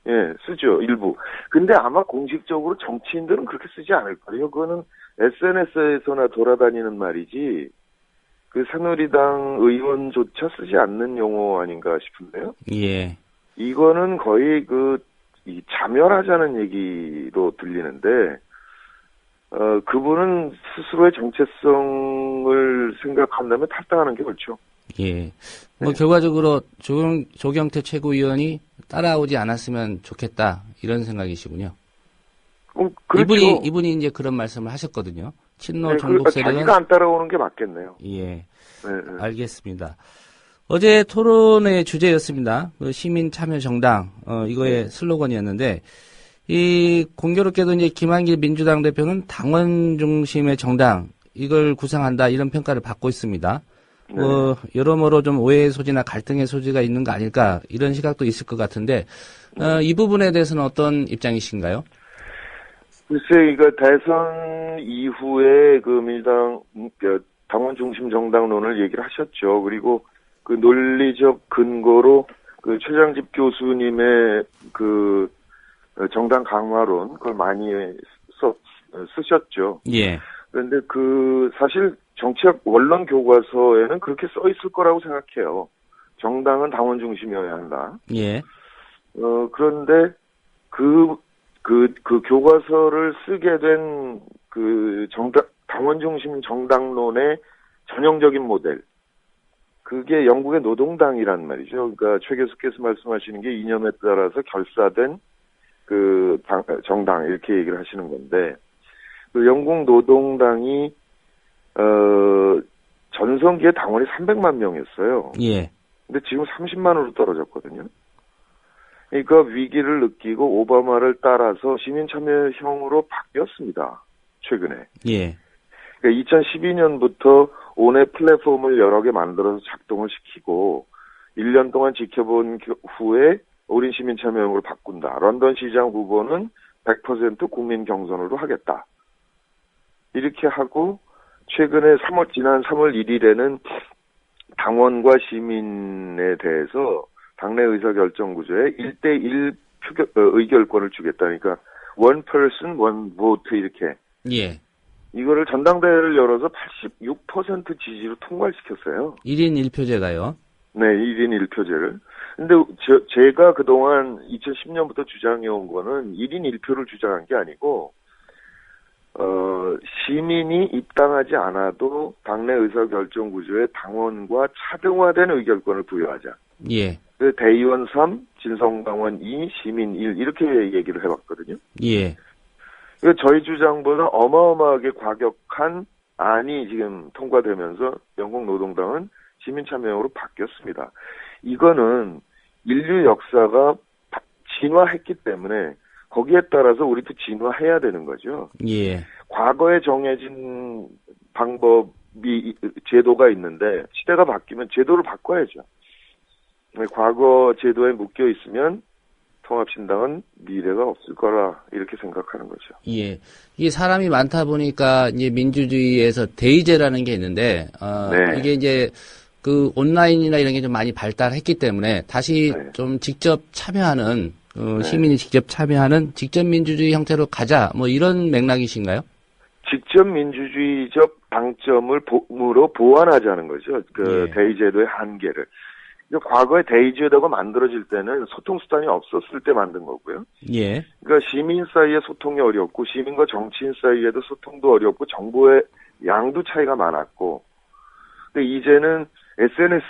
예, 쓰죠, 일부. 근데 아마 공식적으로 정치인들은 그렇게 쓰지 않을 거예요. 그거는 SNS에서나 돌아다니는 말이지, 새누리당 의원조차 쓰지 않는 용어 아닌가 싶은데요. 예. 이거는 거의 자멸하자는 얘기로 들리는데, 그분은 스스로의 정체성을 생각한다면 탈당하는 게 옳죠. 예. 결과적으로 조경태 최고위원이 따라오지 않았으면 좋겠다, 이런 생각이시군요. 그렇죠. 이분이 이제 그런 말씀을 하셨거든요. 친노 종북 세력은 자기가 안 따라오는 게 맞겠네요. 예. 알겠습니다. 어제 토론의 주제였습니다. 시민 참여 정당, 이거의 슬로건이었는데, 공교롭게도 이제 김한길 민주당 대표는 당원 중심의 정당, 이걸 구상한다, 이런 평가를 받고 있습니다. 여러모로 좀 오해의 소지나 갈등의 소지가 있는 거 아닐까, 이런 시각도 있을 것 같은데, 이 부분에 대해서는 어떤 입장이신가요? 글쎄, 대선 이후에 민주당, 당원 중심 정당론을 얘기를 하셨죠. 그리고 논리적 근거로 최장집 교수님의 정당 강화론, 그걸 많이 쓰셨죠. 예. 그런데 사실 정치학 원론 교과서에는 그렇게 써 있을 거라고 생각해요. 정당은 당원 중심이어야 한다. 예. 그런데 교과서를 쓰게 된 당원 중심 정당론의 전형적인 모델. 그게 영국의 노동당이란 말이죠. 그러니까 최 교수께서 말씀하시는 게 이념에 따라서 결사된 정당, 이렇게 얘기를 하시는 건데, 영국 노동당이, 전성기에 당원이 300만 명이었어요. 예. 근데 지금 30만으로 떨어졌거든요. 그러니까 위기를 느끼고 오바마를 따라서 시민참여형으로 바뀌었습니다. 최근에. 예. 그러니까 2012년부터 온의 플랫폼을 여러 개 만들어서 작동을 시키고 1년 동안 지켜본 후에 올인 시민참여형으로 바꾼다. 런던 시장 후보는 100% 국민 경선으로 하겠다. 이렇게 하고 최근에 지난 3월 1일에는 당원과 시민에 대해서 당내 의사결정구조에 1대1 의결권을 주겠다. 그러니까 one person, one vote 이렇게. 예. 이거를 전당대회를 열어서 86% 지지로 통과를 시켰어요. 1인 1표제가요? 네, 1인 1표제를. 근데 제가 그동안 2010년부터 주장해온 거는 1인 1표를 주장한 게 아니고, 시민이 입당하지 않아도 당내 의사결정 구조에 당원과 차등화된 의결권을 부여하자. 예. 대의원 3, 진성당원 2, 시민 1 이렇게 얘기를 해봤거든요. 예. 저희 주장보다 어마어마하게 과격한 안이 지금 통과되면서 영국 노동당은 시민참여형으로 바뀌었습니다. 이거는 인류 역사가 진화했기 때문에 거기에 따라서 우리도 진화해야 되는 거죠. 예. 과거에 정해진 제도가 있는데 시대가 바뀌면 제도를 바꿔야죠. 과거 제도에 묶여 있으면 통합신당은 미래가 없을 거라 이렇게 생각하는 거죠. 예, 이게 사람이 많다 보니까 이제 민주주의에서 대의제라는 게 있는데 네. 이게 이제 온라인이나 이런 게 좀 많이 발달했기 때문에 다시 네. 좀 직접 참여하는 시민이 직접 참여하는 직접 민주주의 형태로 가자 뭐 이런 맥락이신가요? 직접 민주주의적 방점으로 보완하자는 거죠. 예. 대의제도의 한계를. 과거에 대의제도가 만들어질 때는 소통 수단이 없었을 때 만든 거고요. 예. 그러니까 시민 사이에 소통이 어렵고 시민과 정치인 사이에도 소통도 어렵고 정보의 양도 차이가 많았고, 근데 이제는 SNS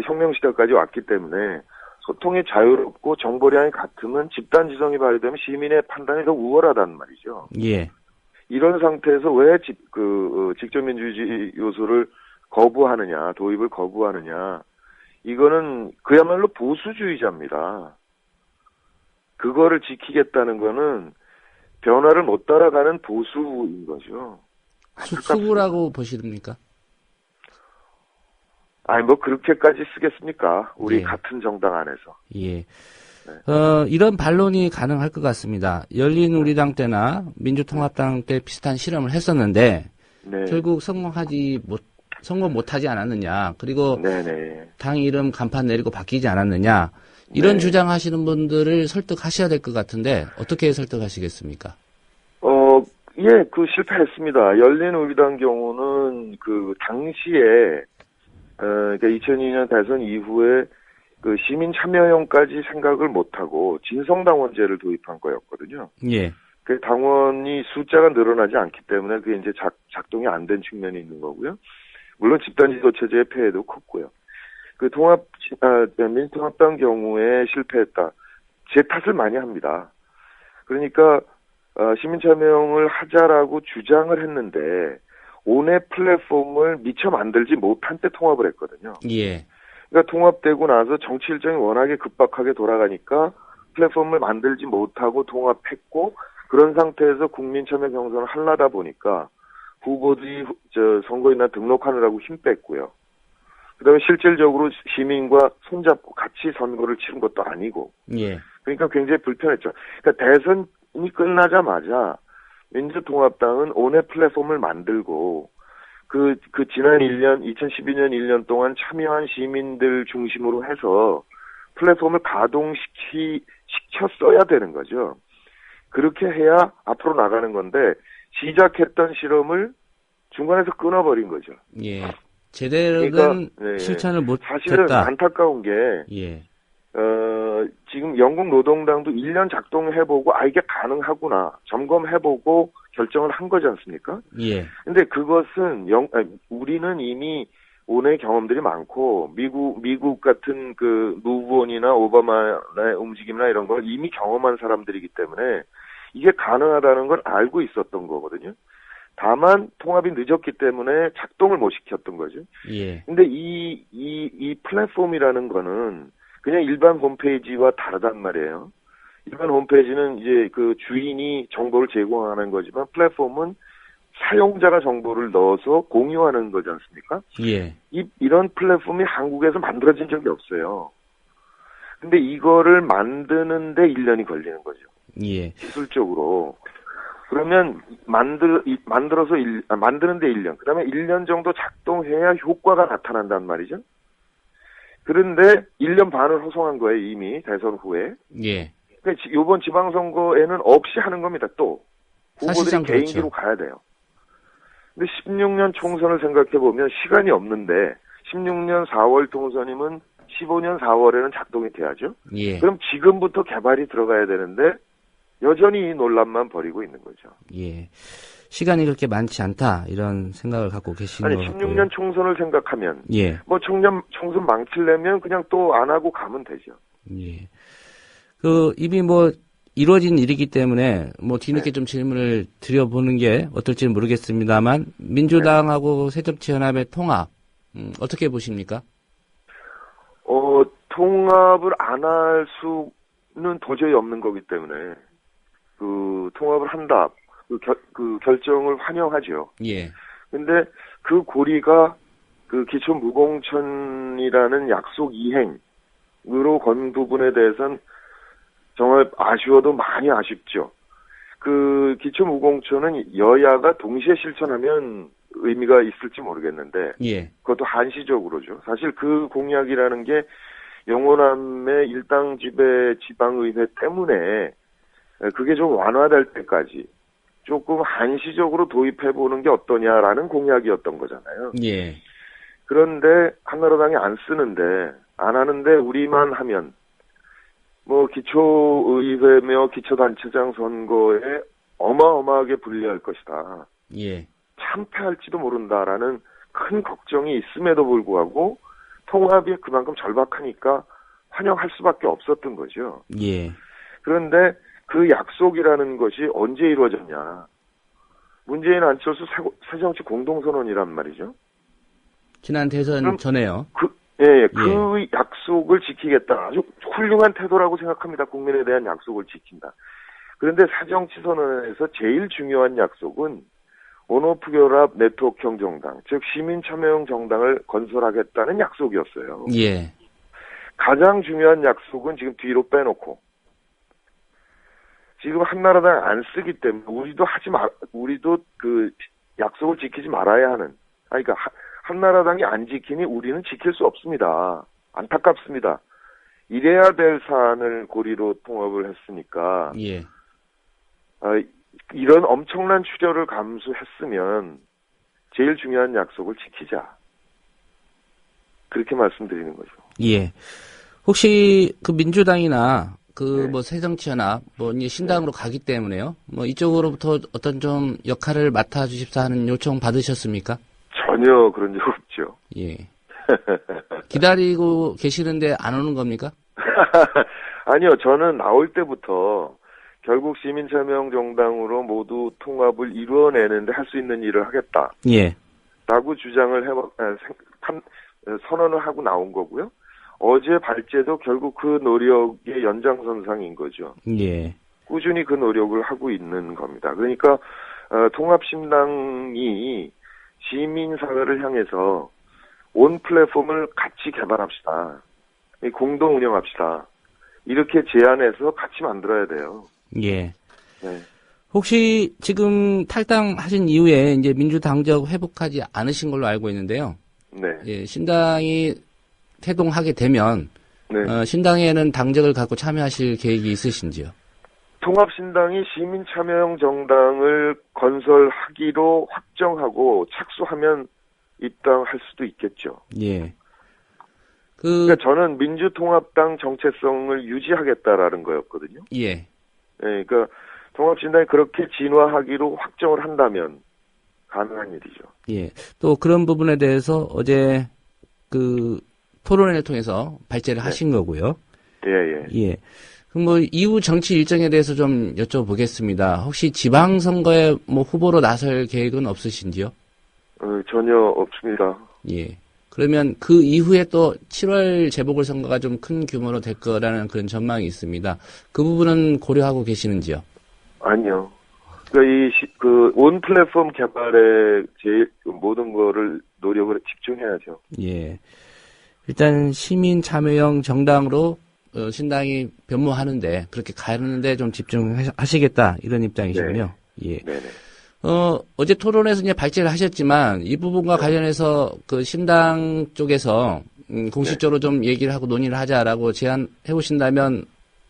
혁명 시대까지 왔기 때문에 소통이 자유롭고 정보량이 같으면 집단 지성이 발휘되면 시민의 판단이 더 우월하단 말이죠. 예. 이런 상태에서 왜 직접 민주주의 요소를 거부하느냐, 도입을 거부하느냐. 이거는 그야말로 보수주의자입니다. 그거를 지키겠다는 거는 변화를 못 따라가는 보수인 거죠. 수구라고 보시렵니까? 아니, 뭐, 그렇게까지 쓰겠습니까? 우리 예. 같은 정당 안에서. 예. 이런 반론이 가능할 것 같습니다. 열린우리당 때나 민주통합당 때 비슷한 실험을 했었는데, 네. 결국 성공 못하지 않았느냐. 그리고 네네. 당 이름 간판 내리고 바뀌지 않았느냐. 이런 네. 주장하시는 분들을 설득하셔야 될 것 같은데, 어떻게 설득하시겠습니까? 예, 실패했습니다. 열린우리당 경우는 당시에, 그러니까 2002년 대선 이후에 시민 참여형까지 생각을 못하고 진성당원제를 도입한 거였거든요. 예. 그 당원이 숫자가 늘어나지 않기 때문에 그게 이제 작동이 안 된 측면이 있는 거고요. 물론 집단지도체제의 폐해도 컸고요. 민주통합당 경우에 실패했다. 제 탓을 많이 합니다. 그러니까, 시민참여형을 하자라고 주장을 했는데, 온의 플랫폼을 미처 만들지 못한 때 통합을 했거든요. 예. 그러니까 통합되고 나서 정치 일정이 워낙에 급박하게 돌아가니까 플랫폼을 만들지 못하고 통합했고, 그런 상태에서 국민참여 경선을 하려다 보니까 후보들이 선거인단 등록하느라고 힘 뺐고요. 그다음에 실질적으로 시민과 손잡고 같이 선거를 치른 것도 아니고. 예. 그러니까 굉장히 불편했죠. 그러니까 대선이 끝나자마자 민주통합당은 온의 플랫폼을 만들고 지난 1년, 2012년 1년 동안 참여한 시민들 중심으로 해서 플랫폼을 가동시켰어야 되는 거죠. 그렇게 해야 앞으로 나가는 건데, 시작했던 실험을 중간에서 끊어버린 거죠. 예. 제대로는 그러니까, 실천을 못했다. 사실은 안타까운 게, 예. 지금 영국 노동당도 1년 작동해보고, 이게 가능하구나, 점검해보고 결정을 한 거지 않습니까? 예. 근데 그것은, 우리는 이미 온의 경험들이 많고, 미국 같은 무브온이나 오바마의 움직임이나 이런 걸 이미 경험한 사람들이기 때문에, 이게 가능하다는 걸 알고 있었던 거거든요. 다만, 통합이 늦었기 때문에 작동을 못 시켰던 거죠. 예. 근데 이 플랫폼이라는 거는 그냥 일반 홈페이지와 다르단 말이에요. 일반 홈페이지는 이제 주인이 정보를 제공하는 거지만 플랫폼은 사용자가 정보를 넣어서 공유하는 거지 않습니까? 예. 이런 플랫폼이 한국에서 만들어진 적이 없어요. 근데 이거를 만드는데 1년이 걸리는 거죠. 예. 기술적으로. 그러면 만드는데 1년. 그 다음에 1년 정도 작동해야 효과가 나타난단 말이죠. 그런데 1년 반을 허송한 거예요, 이미 대선 후에. 예. 그러니까 이번 지방선거에는 없이 하는 겁니다, 또. 후보들이 개인기로 가야 돼요. 근데 16년 총선을 생각해보면 시간이 없는데 16년 4월 총선이면 15년 4월에는 작동이 돼야죠. 예. 그럼 지금부터 개발이 들어가야 되는데 여전히 이 논란만 벌이고 있는 거죠. 예. 시간이 그렇게 많지 않다 이런 생각을 갖고 계시는 것 같고요. 16년 총선을 생각하면 예. 총선 망치려면 그냥 또 안 하고 가면 되죠. 예. 이미 이루어진 일이기 때문에 뒤늦게 좀 질문을 드려보는 게 어떨지는 모르겠습니다만 민주당하고 새정치연합의 통합 어떻게 보십니까? 통합을 안 할 수는 도저히 없는 거기 때문에 통합을 한다. 결정을 환영하죠. 예. 근데 그 고리가 기초 무공천이라는 약속 이행으로 건 부분에 대해서는 정말 아쉬워도 많이 아쉽죠. 기초 무공천은 여야가 동시에 실천하면 의미가 있을지 모르겠는데, 예. 그것도 한시적으로죠. 사실 그 공약이라는 게 영호남의 일당 지배 지방의회 때문에 그게 좀 완화될 때까지 조금 한시적으로 도입해보는 게 어떠냐라는 공약이었던 거잖아요. 예. 그런데 한나라당이 안 하는데 우리만 하면 기초의회며 기초단체장 선거에 어마어마하게 불리할 것이다. 예. 참패할지도 모른다라는 큰 걱정이 있음에도 불구하고 통합이 그만큼 절박하니까 환영할 수밖에 없었던 거죠. 예. 그런데 그 약속이라는 것이 언제 이루어졌냐. 문재인 안철수 새정치 공동선언이란 말이죠. 지난 대선 전에요. 예, 그 약속을 지키겠다. 아주 훌륭한 태도라고 생각합니다. 국민에 대한 약속을 지킨다. 그런데 사정치선언에서 제일 중요한 약속은 온오프 결합 네트워크형 정당, 즉 시민 참여형 정당을 건설하겠다는 약속이었어요. 예. 가장 중요한 약속은 지금 뒤로 빼놓고 지금 한나라당 안 쓰기 때문에 우리도 그 약속을 지키지 말아야 하는. 그러니까 한나라당이 안 지키니 우리는 지킬 수 없습니다. 안타깝습니다. 이래야 될 사안을 고리로 통합을 했으니까. 예. 이런 엄청난 출혈을 감수했으면 제일 중요한 약속을 지키자. 그렇게 말씀드리는 거죠. 예. 혹시 그 민주당이나 뭐 새정치연합, 이제 신당으로 가기 때문에요. 이쪽으로부터 어떤 좀 역할을 맡아주십사 하는 요청 받으셨습니까? 전혀 그런 적 없죠. 예. 기다리고 계시는데 안 오는 겁니까? 아니요. 저는 나올 때부터 결국 시민참여형 정당으로 모두 통합을 이루어내는데 할 수 있는 일을 하겠다. 예. 라고 주장을 선언을 하고 나온 거고요. 어제 발제도 결국 그 노력의 연장선상인 거죠. 예. 꾸준히 그 노력을 하고 있는 겁니다. 그러니까 통합신당이 시민사회를 향해서 온 플랫폼을 같이 개발합시다. 공동 운영합시다. 이렇게 제안해서 같이 만들어야 돼요. 예. 네. 혹시 지금 탈당하신 이후에 이제 민주당적 회복하지 않으신 걸로 알고 있는데요. 네. 예, 신당이 태동하게 되면 신당에는 당적을 갖고 참여하실 계획이 있으신지요? 통합신당이 시민참여형 정당을 건설하기로 확정하고 착수하면 입당할 수도 있겠죠. 예. 그러니까 저는 민주통합당 정체성을 유지하겠다라는 거였거든요. 예. 그러니까 통합신당이 그렇게 진화하기로 확정을 한다면 가능한 일이죠. 예. 또 그런 부분에 대해서 어제 그 토론회를 통해서 발제를 하신 거고요. 예. 그럼 이후 정치 일정에 대해서 좀 여쭤보겠습니다. 혹시 지방선거에 후보로 나설 계획은 없으신지요? 전혀 없습니다. 예. 그러면 그 이후에 또 7월 재보궐선거가 좀 큰 규모로 될 거라는 그런 전망이 있습니다. 그 부분은 고려하고 계시는지요? 아니요. 그러니까 온 플랫폼 개발에 제일 모든 거를 노력을 집중해야죠. 예. 일단 시민 참여형 정당으로 신당이 변모하는데 그렇게 가는데 좀 집중하시겠다 이런 입장이시군요. 네. 예. 네네. 어제 토론에서 이제 발제를 하셨지만 이 부분과 관련해서 그 신당 쪽에서 공식적으로 좀 얘기를 하고 논의를 하자라고 제안해 오신다면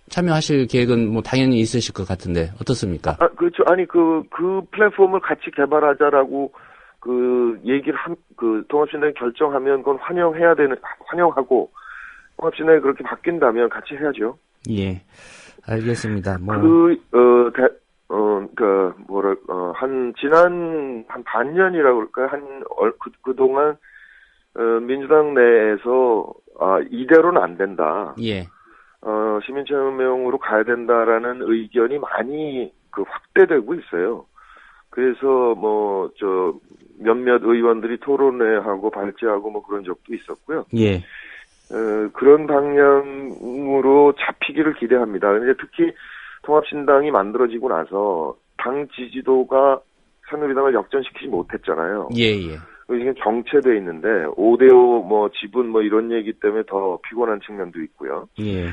참여하실 계획은 당연히 있으실 것 같은데 어떻습니까? 그렇죠. 아니 그 플랫폼을 같이 개발하자라고 얘기를 통합신당이 결정하면 그건 환영하고 통합신당이 그렇게 바뀐다면 같이 해야죠. 예. 알겠습니다. 지난 반년이라고 그럴까요? 그동안, 민주당 내에서, 이대로는 안 된다. 예. 시민참여형으로 가야 된다라는 의견이 많이 확대되고 있어요. 그래서 몇몇 의원들이 토론회하고 발제하고 그런 적도 있었고요. 예. 그런 방향으로 잡히기를 기대합니다. 근데 특히 통합신당이 만들어지고 나서 당 지지도가 새누리당을 역전시키지 못했잖아요. 예. 지금 정체돼 있는데 5대5 지분 이런 얘기 때문에 더 피곤한 측면도 있고요. 예.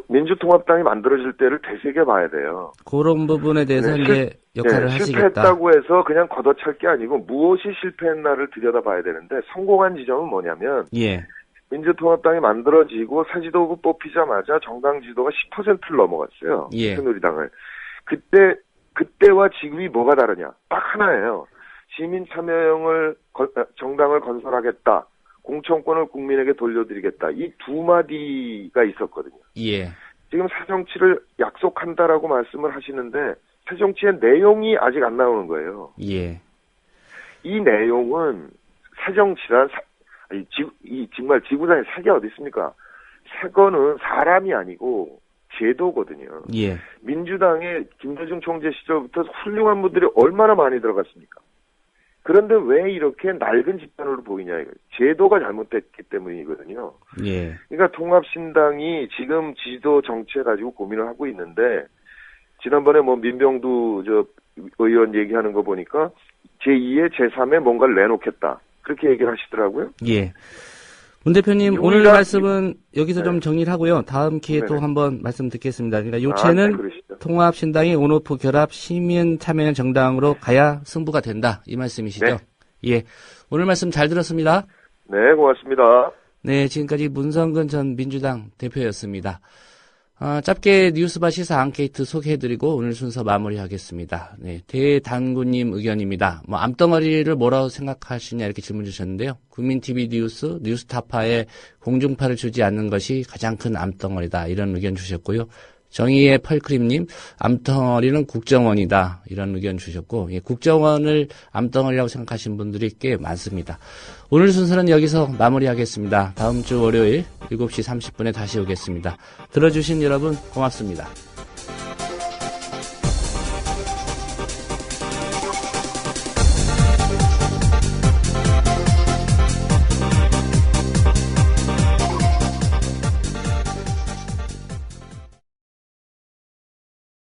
민주통합당이 만들어질 때를 되새겨 봐야 돼요. 그런 부분에 대해서 이제 역할을 하시겠다. 실패했다고 해서 그냥 걷어찰 게 아니고 무엇이 실패했나를 들여다봐야 되는데 성공한 지점은 뭐냐면 예. 민주통합당이 만들어지고 새지도부 뽑히자마자 정당 지도가 10%를 넘어갔어요. 예. 새누리당을. 그때와 지금이 뭐가 다르냐? 딱 하나예요. 시민 참여형을 정당을 건설하겠다. 공천권을 국민에게 돌려드리겠다. 이 두 마디가 있었거든요. 예. 지금 새정치를 약속한다라고 말씀을 하시는데 새정치의 내용이 아직 안 나오는 거예요. 예. 이 내용은 새정치란 정말 지구상에 새가 어디 있습니까? 새거는 사람이 아니고 제도거든요. 예. 민주당의 김대중 총재 시절부터 훌륭한 분들이 얼마나 많이 들어갔습니까? 그런데 왜 이렇게 낡은 집단으로 보이냐, 이거. 제도가 잘못됐기 때문이거든요. 예. 그러니까 통합신당이 지금 지도 정책 가지고 고민을 하고 있는데, 지난번에 뭐 민병두 의원 얘기하는 거 보니까 제2의 제3의 뭔가를 내놓겠다. 그렇게 얘기를 하시더라고요. 예. 문 대표님, 오늘 말씀은 여기서 좀 정리를 하고요. 다음 기회에 또 한번 말씀 듣겠습니다. 그러니까 요체는 통합신당이 온오프 결합 시민 참여형 정당으로 가야 승부가 된다. 이 말씀이시죠? 네. 예. 오늘 말씀 잘 들었습니다. 네, 고맙습니다. 네, 지금까지 문성근 전 민주당 대표였습니다. 짧게 뉴스바 시사 앙케이트 소개해드리고 오늘 순서 마무리하겠습니다. 네, 대단구님 의견입니다. 암덩어리를 뭐라고 생각하시냐 이렇게 질문 주셨는데요. 국민TV 뉴스, 뉴스타파에 공중파를 주지 않는 것이 가장 큰 암덩어리다 이런 의견 주셨고요. 정의의 펄크림님, 암덩어리는 국정원이다 이런 의견 주셨고, 예, 국정원을 암덩어리라고 생각하시는 분들이 꽤 많습니다. 오늘 순서는 여기서 마무리하겠습니다. 다음 주 월요일 7시 30분에 다시 오겠습니다. 들어주신 여러분 고맙습니다.